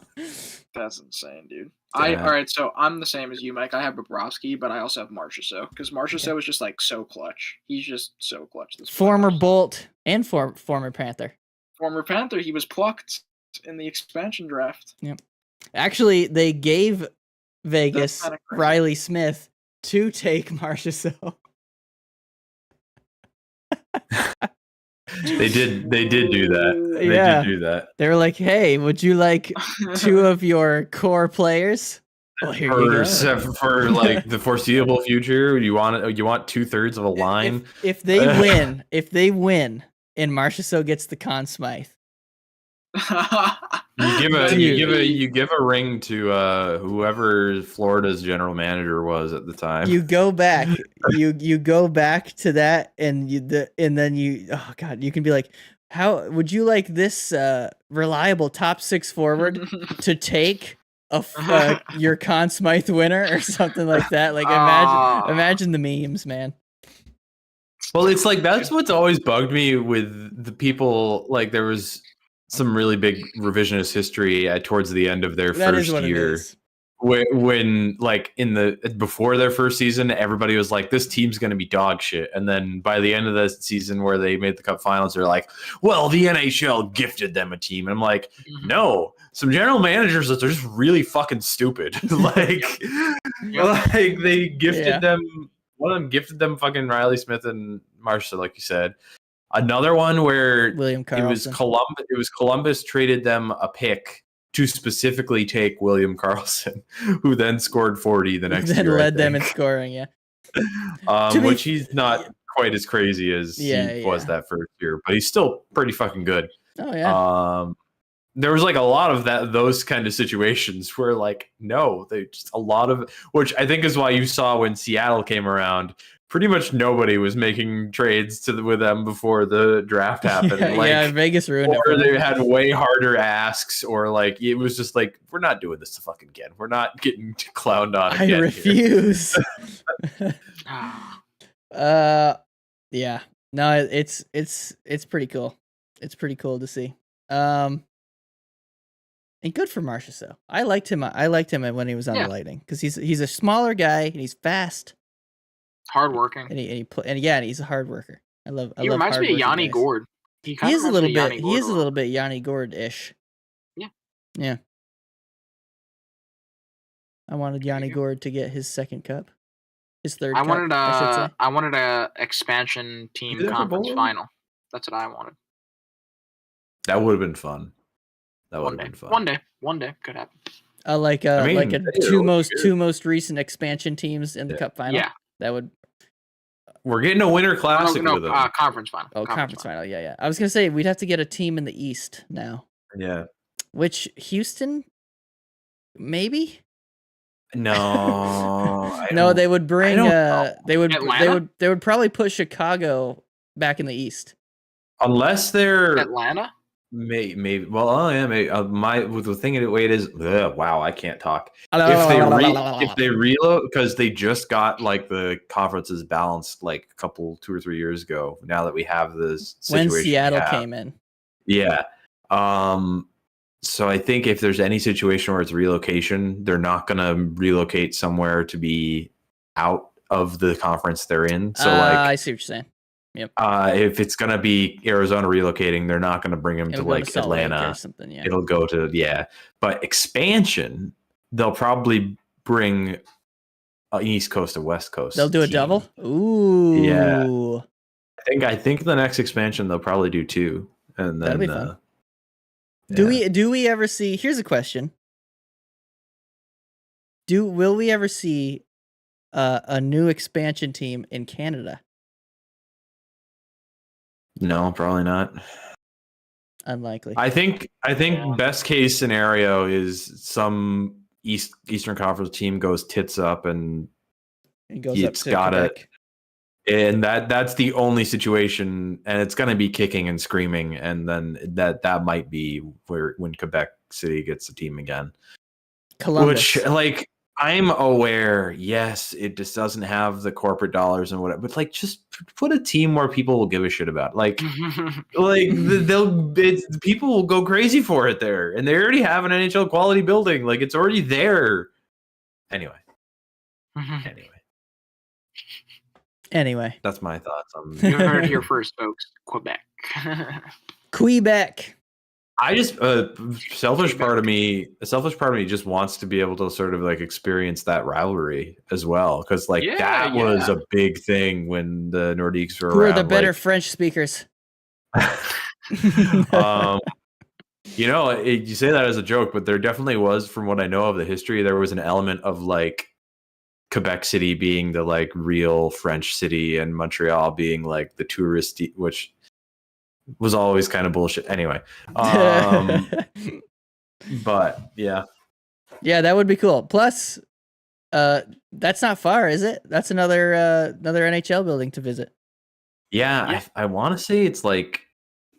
That's insane, dude. All right, so I'm the same as you, Mike. I have Bobrovsky, but I also have Marchessault because Marchessault is just so clutch. He's just so clutch. Former Bolt and former Panther. Former Panther. He was plucked in the expansion draft. Yep. Actually, they gave Vegas Riley Smith to take Marchessault. They did do that. They did do that. They were like, "Hey, would you like 2 of your core players?" Well, here you go. For the foreseeable future, you want 2/3 of a line. If they win, and Marchessault gets the Conn Smythe. You give a ring to whoever Florida's general manager was at the time. You go back, you go back to that, and then you oh god, you can be like, how would you like this reliable top 6 forward to take your Conn Smythe winner or something like that? Like imagine the memes, man. Well, it's that's what's always bugged me with the people. There was some really big revisionist history towards the end of their first year when before their first season, everybody was like, this team's going to be dog shit. And then by the end of the season where they made the cup finals, they're like, well, the NHL gifted them a team. And I'm like, no, some general managers are just really fucking stupid. They gifted them. One of them gifted them fucking Riley Smith and Marchessault, like you said. Another one where William Karlsson. It was Columbus traded them a pick to specifically take William Karlsson, who then scored 40 the next year. Then led them in scoring, yeah. Which he's not quite as crazy as he was that first year, but he's still pretty fucking good. Oh yeah. There was a lot of those kind of situations where no, they just a lot of, which I think is why you saw when Seattle came around, pretty much nobody was making trades with them before the draft happened. Vegas ruined it. Or they had way harder asks, or it was just we're not doing this fucking again. We're not getting clowned on again. I refuse. Yeah. No, it's pretty cool. It's pretty cool to see. And good for Marchessault. I liked him when he was on the Lightning because he's a smaller guy and he's fast, hardworking, and he's a hard worker. He reminds me of Yanni Gourde. He is a little bit Yanni Gourde-ish. Yeah. I wanted Yanni Gourde to get his second cup, his third. I wanted a expansion team conference final. That's what I wanted. That would have been fun. That would have been fun. One day could happen. Two most recent expansion teams in the cup final. Yeah, that would. We're getting a winter classic with them. Conference final. Oh, conference final. Yeah. I was gonna say we'd have to get a team in the East now. Yeah. Which Houston, maybe. No. No, they would bring. They would probably put Chicago back in the East. Unless they're Atlanta. Maybe. Well, yeah. Maybe. The thing the way it is. Wow, I can't talk. If they reload, because they just got like the conferences balanced like 2 or 3 years ago. Now that we have this situation, when Seattle came in. Yeah. So I think if there's any situation where it's relocation, they're not going to relocate somewhere to be out of the conference they're in. So I see what you're saying. Yep. If it's gonna be Arizona relocating, they're not gonna bring them to like Atlanta or something. Yeah. It'll go to But expansion, they'll probably bring East Coast and West Coast. They'll do a double. Ooh. Yeah. I think the next expansion they'll probably do 2, and then that'll be fun. Do we ever see? Here's a question. Will we ever see a new expansion team in Canada? No, probably not. Unlikely. I think best case scenario is some Eastern Conference team goes tits up and it's got it. And that's the only situation, and it's going to be kicking and screaming, and then that might be when Quebec City gets a team again. Columbus. Which, like, I'm aware, yes, it just doesn't have the corporate dollars and whatever, but like, just put a team where people will give a shit about. People will go crazy for it there, and they already have an NHL quality building. Like, it's already there. Anyway, that's my thoughts on. You heard it here first, folks. Quebec. I just selfish part of me just wants to be able to sort of like experience that rivalry as well, because like that was a big thing when the Nordiques were Who around. are the better French speakers? You say that as a joke, but there definitely was, from what I know of the history, there was an element of like Quebec City being the like real French city and Montreal being like the touristy, which was always kind of bullshit anyway. But yeah, that would be cool. Plus, that's not far, is it? That's another NHL building to visit. Yeah. I want to say it's like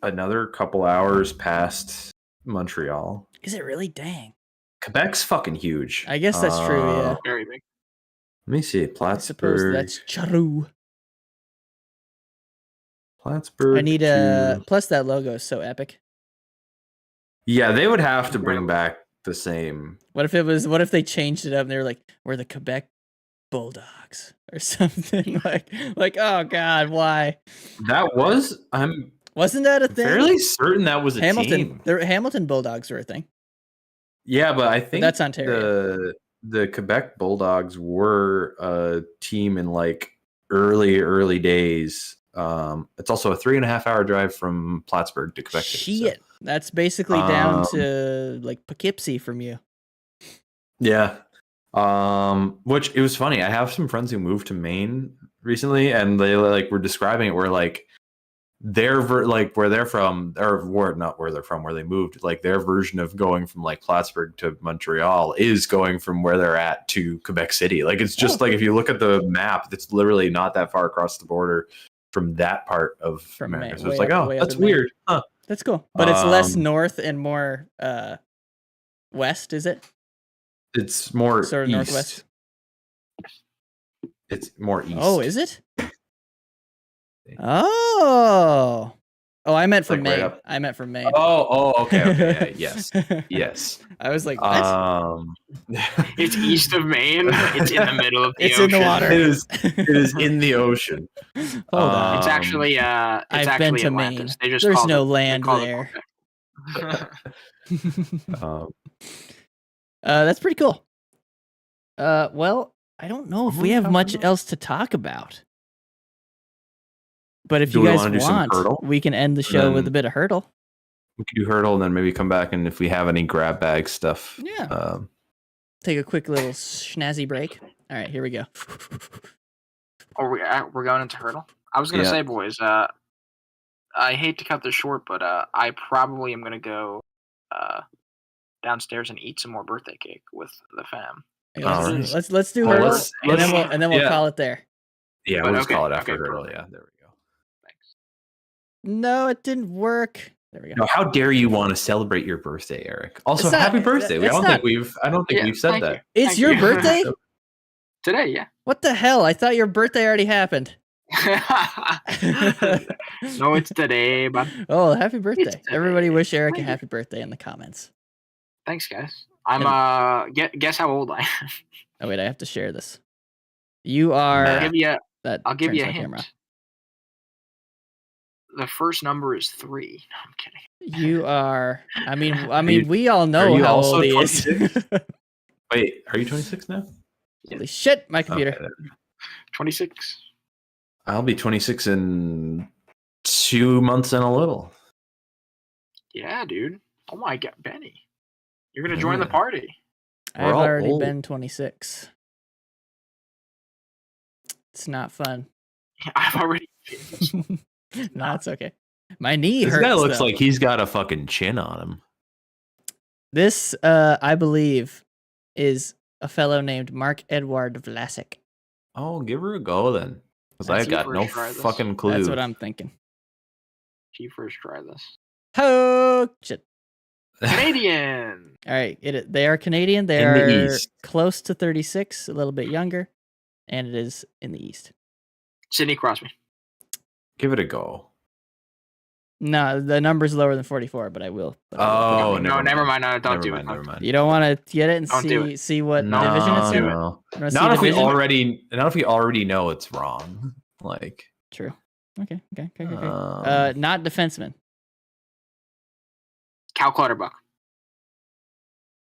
another couple hours past Montreal. Is it really? Dang. Quebec's fucking huge. I guess that's true. Yeah. Very big. Let me see. Plattsburgh. I suppose that's true. Plattsburgh. I need plus that logo is so epic. Yeah, they would have to bring back the same. What if they changed it up and they were like, we're the Quebec Bulldogs or something like oh god, why? Wasn't that a thing? Fairly certain that was a team. The Hamilton Bulldogs were a thing. Yeah, but I think that's Ontario. The Quebec Bulldogs were a team in like early days. It's also a 3.5-hour drive from Plattsburgh to Quebec City. Shit, so. That's basically down to like Poughkeepsie from you. Yeah. Which it was funny. I have some friends who moved to Maine recently, and they like were describing it where like where they're from, or not where they're from, where they moved, like their version of going from like Plattsburgh to Montreal is going from where they're at to Quebec City. Like it's like if you look at the map, it's literally not that far across the border from that part of America. So it's like, that's weird. Huh. That's cool. But it's less north and more west, is it? It's more sort of east. Northwest. It's more east. Oh, is it? Oh, I meant from like Maine. Right I meant from Maine. Oh, okay. Yeah, yes. I was like, what? It's east of Maine. It's in the middle of the ocean. It's in the water. It is in the ocean. Hold on. It's actually I've been to Atlantis. Maine. There's no land there. That's pretty cool. Well, I don't know if we have much else to talk about. But if you guys want, we can end the show with a bit of hurdle. We can do hurdle and then maybe come back, and if we have any grab bag stuff. Yeah. Take a quick little snazzy break. All right, here we go. We're going into hurdle. I was gonna say, boys. I hate to cut this short, but I probably am gonna go downstairs and eat some more birthday cake with the fam. Hey, Alright. let's do Well, hurdle, let's- and then we'll yeah. call it there. Yeah, But we'll just okay, call it after okay, hurdle. perfect. Yeah, there we go. Thanks. No, it didn't work. There we go. No, how dare you want to celebrate your birthday, Eric? Also, It's not- happy birthday. it's I don't not- think we've said thank that. you. It's Thank your you. birthday? Today, yeah. What the hell? I thought your birthday already happened. No, it's today, but Oh, happy birthday. today. Everybody wish Eric a Thank you. happy birthday in the comments. thanks, guys. I'm guess how old I am. Oh wait, I have to share this. You are I'll give you that a turns my hint. camera. The first number is 3. No, I'm kidding. You are I mean you- we all know you how also old he is. 26? Wait, are you 26 now? Holy shit, my computer. Okay. 26. I'll be 26 in 2 months and a little. Yeah, dude. Oh my god, Benny. You're gonna join the Yeah. party. I've We're all already old. been 26. It's not fun. I've already No, it's okay. My knee This hurts. guy looks though. like he's got a fucking chin on him. This, I believe, is a fellow named Mark Edward Vlasic. Oh, give her a go then. Because I Let's got see no if we're try this. fucking clue. That's what I'm thinking. She first try this. Oh shit! Canadian. All right, they are Canadian. They In the are East. close to 36, a little bit younger, and it is in the East. Sidney Crosby. Give it a go. No, the number's lower than 44, but I will. Oh, no, never mind. No, Never don't do mind, it. never mind. You don't want to get it and Don't do see what No, division it's in? do it. no. You wanna see Not if division? not if we already know it's wrong. Like, True. Okay. um, Not defenseman. Cal Clutterbuck.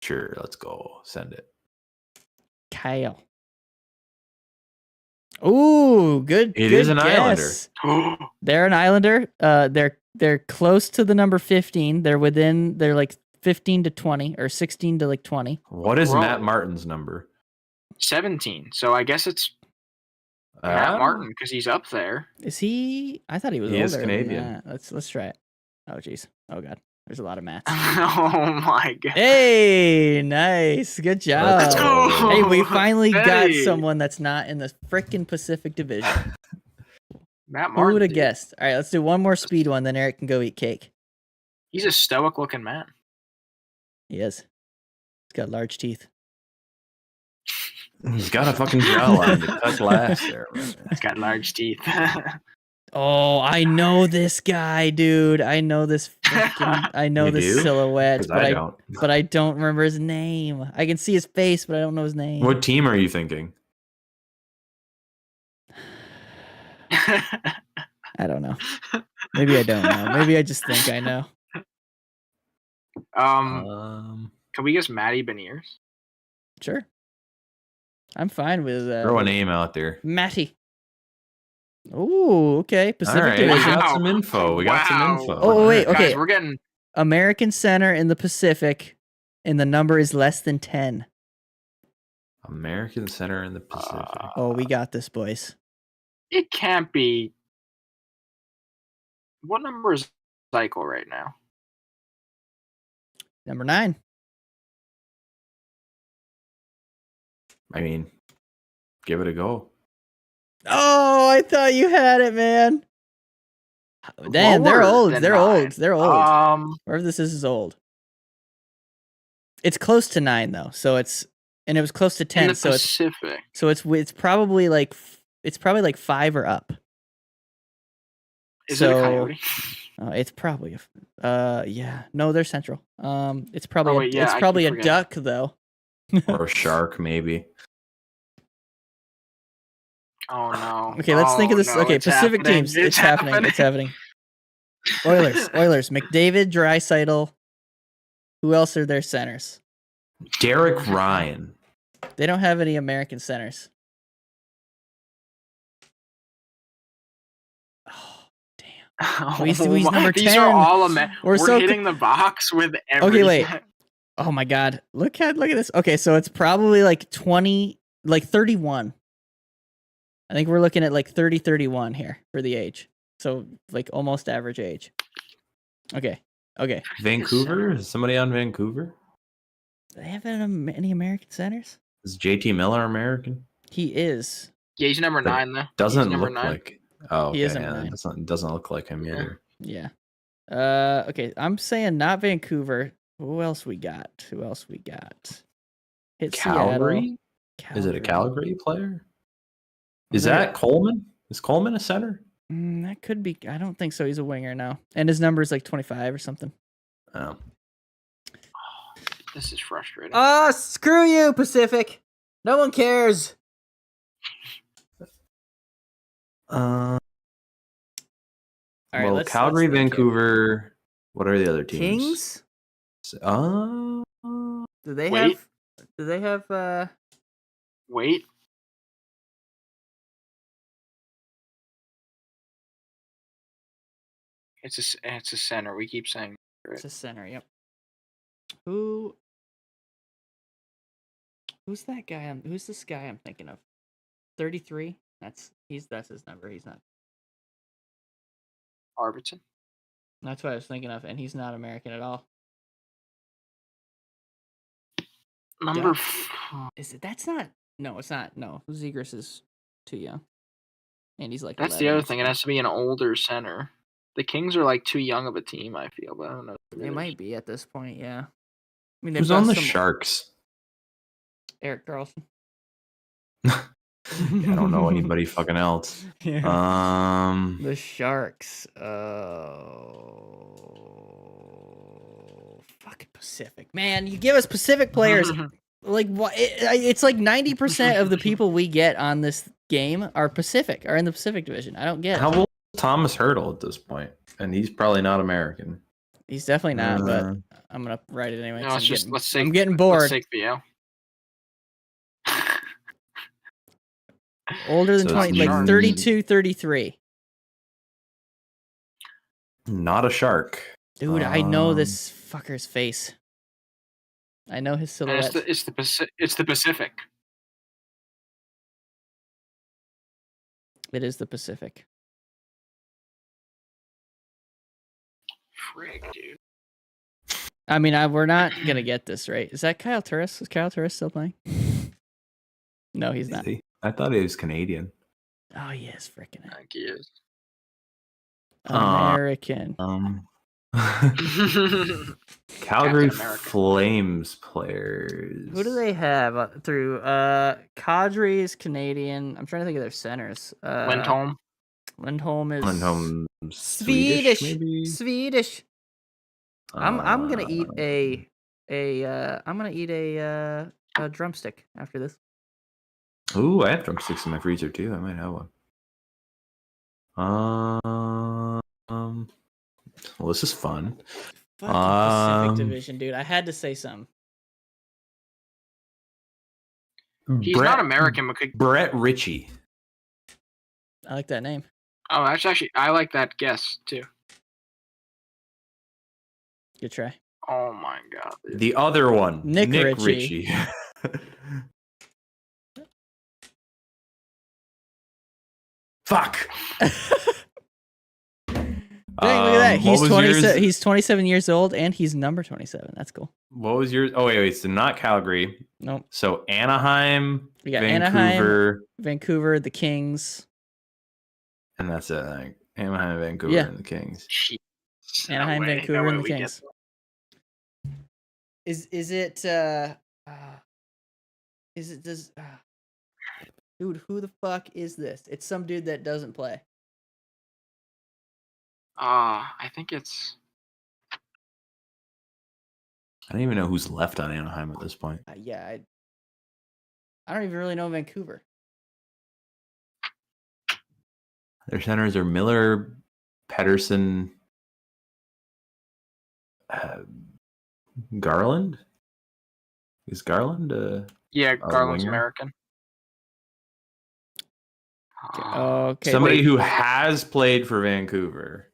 sure, let's go. Send it. Kyle. Ooh, good. It good is an guess. Islander. They're an Islander. They're close to the number 15. They're like 15 to 20 or 16 to like 20. What is Bro. Matt Martin's number? 17. So I guess it's Matt Martin because he's up there. Is he? I thought he was He older. is than Canadian. that. Let's try it. Oh jeez. Oh god. There's a lot of mats. Oh my god. Hey, nice. Good job. Let's go. Hey, we finally got Hey. someone that's not in the freaking Pacific Division. Matt Who Martin. would have dude. guessed? All right, let's do one more speed one, then Eric can go eat cake. He's a stoic looking man. He is. He's got large teeth. He's got a fucking jawline to cut glass there. He's got large teeth. Oh, I know this guy, dude. I know this. I know You this do? silhouette, 'Cause but I don't. but I don't remember his name. I can see his face, but I don't know his name. What team are you thinking? I don't know. Maybe I don't know. Maybe I just think I know. Can we guess Matty Beniers? Sure. I'm fine with Throw a name out there. Matty. Ooh, okay. Pacific All right, we Division. got some info. We got some Wow. info. Oh, wait, okay. Guys, we're getting American Center in the Pacific, and the number is less than 10. American Center in the Pacific. Oh, we got this, boys. it can't be. What number is Cycle right now? Number 9. I mean, give it a go. Oh, I thought you had it, man. Damn, they're Lower old. than They're 9. old. They're old. Um, Wherever this is old. It's close to 9 though, so it's and it was close to in 10, the so Pacific. it's probably like 5 or up. Is it a Coyote? It's probably yeah. No, they're Central. It's probably Oh, wait, yeah, it's I keep probably a forgetting. duck though. Or a shark, maybe. Oh no. Okay, let's think of Oh, this. no, Okay, it's Pacific happening. teams. It's happening. It's happening. Oilers. McDavid, Draisaitl. Who else are their centers? Derek Ryan. They don't have any American centers. Oh, damn. He's number These 10. are all We're We're so hitting the box with everything. Okay, wait. Oh my god. Look at this. Okay, so it's probably like 20, like 31. I think we're looking at like 30, 31 here for the age. So like almost average age. Okay. Vancouver? Is somebody on Vancouver? Do they have any American centers? Is JT Miller American? He is. Yeah, he's number 9 though. Doesn't He's number look 9. like. Oh, okay. He is number 9. Doesn't look like him either. Yeah. Okay. I'm saying not Vancouver. Who else we got? Hit Calgary? Seattle. Is it a Calgary player? Is There- that Coleman? Is Coleman a center? That could be. I don't think so. He's a winger now, and his number is like 25 or something. Oh. This is frustrating. Oh, screw you, Pacific. No one cares. Well, All right, let's Calgary, think here. Vancouver. What are the other teams? Kings. Oh. Do they Wait. have? Do they have? Wait. It's a center. We keep saying. It's a center. Yep. Who's that guy? Who's this guy I'm thinking of? 33. That's his number. He's not. Arvidsson. That's what I was thinking of, and he's not American at all. Number. Is it? That's not. No, it's not. No, Zegras is too young, and he's like. That's 11 the or other thing. It has to be an older center. The Kings are like too young of a team. I feel, but I don't know. They might be at this point. Yeah. I mean, Who's on the Sharks? Eric Carlson. I don't know anybody fucking else. Yeah. The Sharks. Fucking Pacific, man! You give us Pacific players. Like what? It's like 90% of the people we get on this game are in the Pacific Division. I don't get it. How old is Thomas Hurdle at this point? And he's probably not American. He's definitely not, but I'm gonna write it anyway. No, it's just I'm getting bored. Let's take the L. Older than So 20, it's like 32, 33. Not a Shark. Dude, I know this fucker's face. I know his And silhouette. it's the Pacific. It is the Pacific. Frick, dude. I mean, we're not gonna get this right. Is that Kyle Turris? Is Kyle Turris still playing? No, he's not. I thought he was Canadian. Oh, he is freaking I think he is. American. Calgary America. Flames players. Who do they have through? Kadri is Canadian. I'm trying to think of their centers. Lindholm. Lindholm is Swedish, Swedish. maybe? Swedish. I'm gonna eat a drumstick after this. Ooh, I have drumsticks in my freezer too. I might have one. Well, this is fun. Fucking Pacific Division, dude. I had to say something. He's not American, but Brett Ritchie. I like that name. Oh, that's actually I like that guess too. Good try. Oh my god. Dude. The other one, Nick Ritchie. Fuck. Dang, look at that. He's what was 27. yours? He's 27 years old, and he's number 27. That's cool. What was yours? Oh wait. So not Calgary. Nope. So Anaheim, We got Vancouver, Vancouver, the Kings. and that's it. I think. Anaheim, Vancouver, Yeah. and the Kings. Jeez. Anaheim, No way. Vancouver, No way and the we get Kings. Is it dude, who the fuck is this? It's some dude that doesn't play. I think it's. I don't even know who's left on Anaheim at this point. Yeah, I don't even really know Vancouver. Their centers are Miller, Pedersen, Garland. Is Garland? Yeah, Garland's winger? American. Okay, Somebody wait. who has played for Vancouver,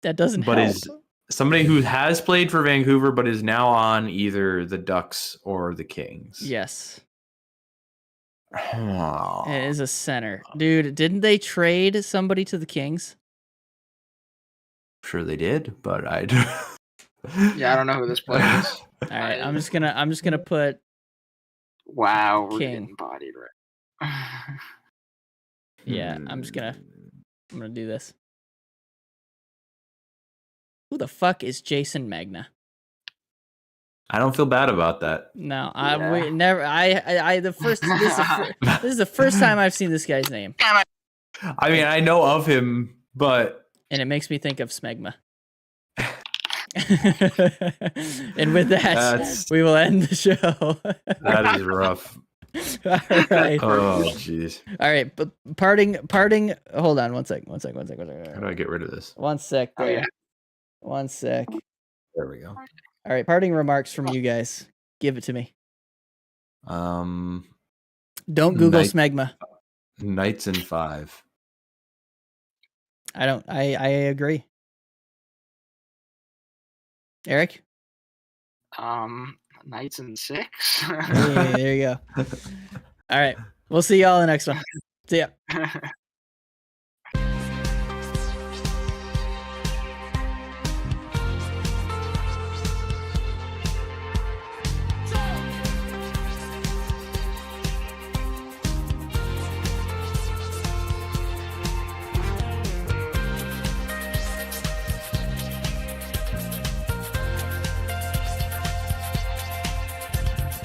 That doesn't but help. is somebody who has played for Vancouver, but is now on either the Ducks or the Kings. Yes. It is a center. Dude, didn't they trade somebody to the Kings? Sure they did, but I Yeah, I don't know who this player is. All right, I'm just gonna put Wow, we're King. getting bodied right. Yeah, I'm gonna do this. Who the fuck is Jason Magna? I don't feel bad about that. No, Yeah. we never. This is the first time I've seen this guy's name, I mean, I know of him, but and it makes me think of Smegma. And with that, we will end the show. that is rough. All right. Oh, jeez. All right, but parting. Hold on, one sec. How do I get rid of this? One sec. Oh, There. yeah. One sec. There we go. All right, parting remarks from you guys. Give it to me. Don't Google Smegma. Knights in 5. I don't. I agree. Eric. Knights in 6. Hey, there you go. All right, we'll see y'all in the next one. See ya.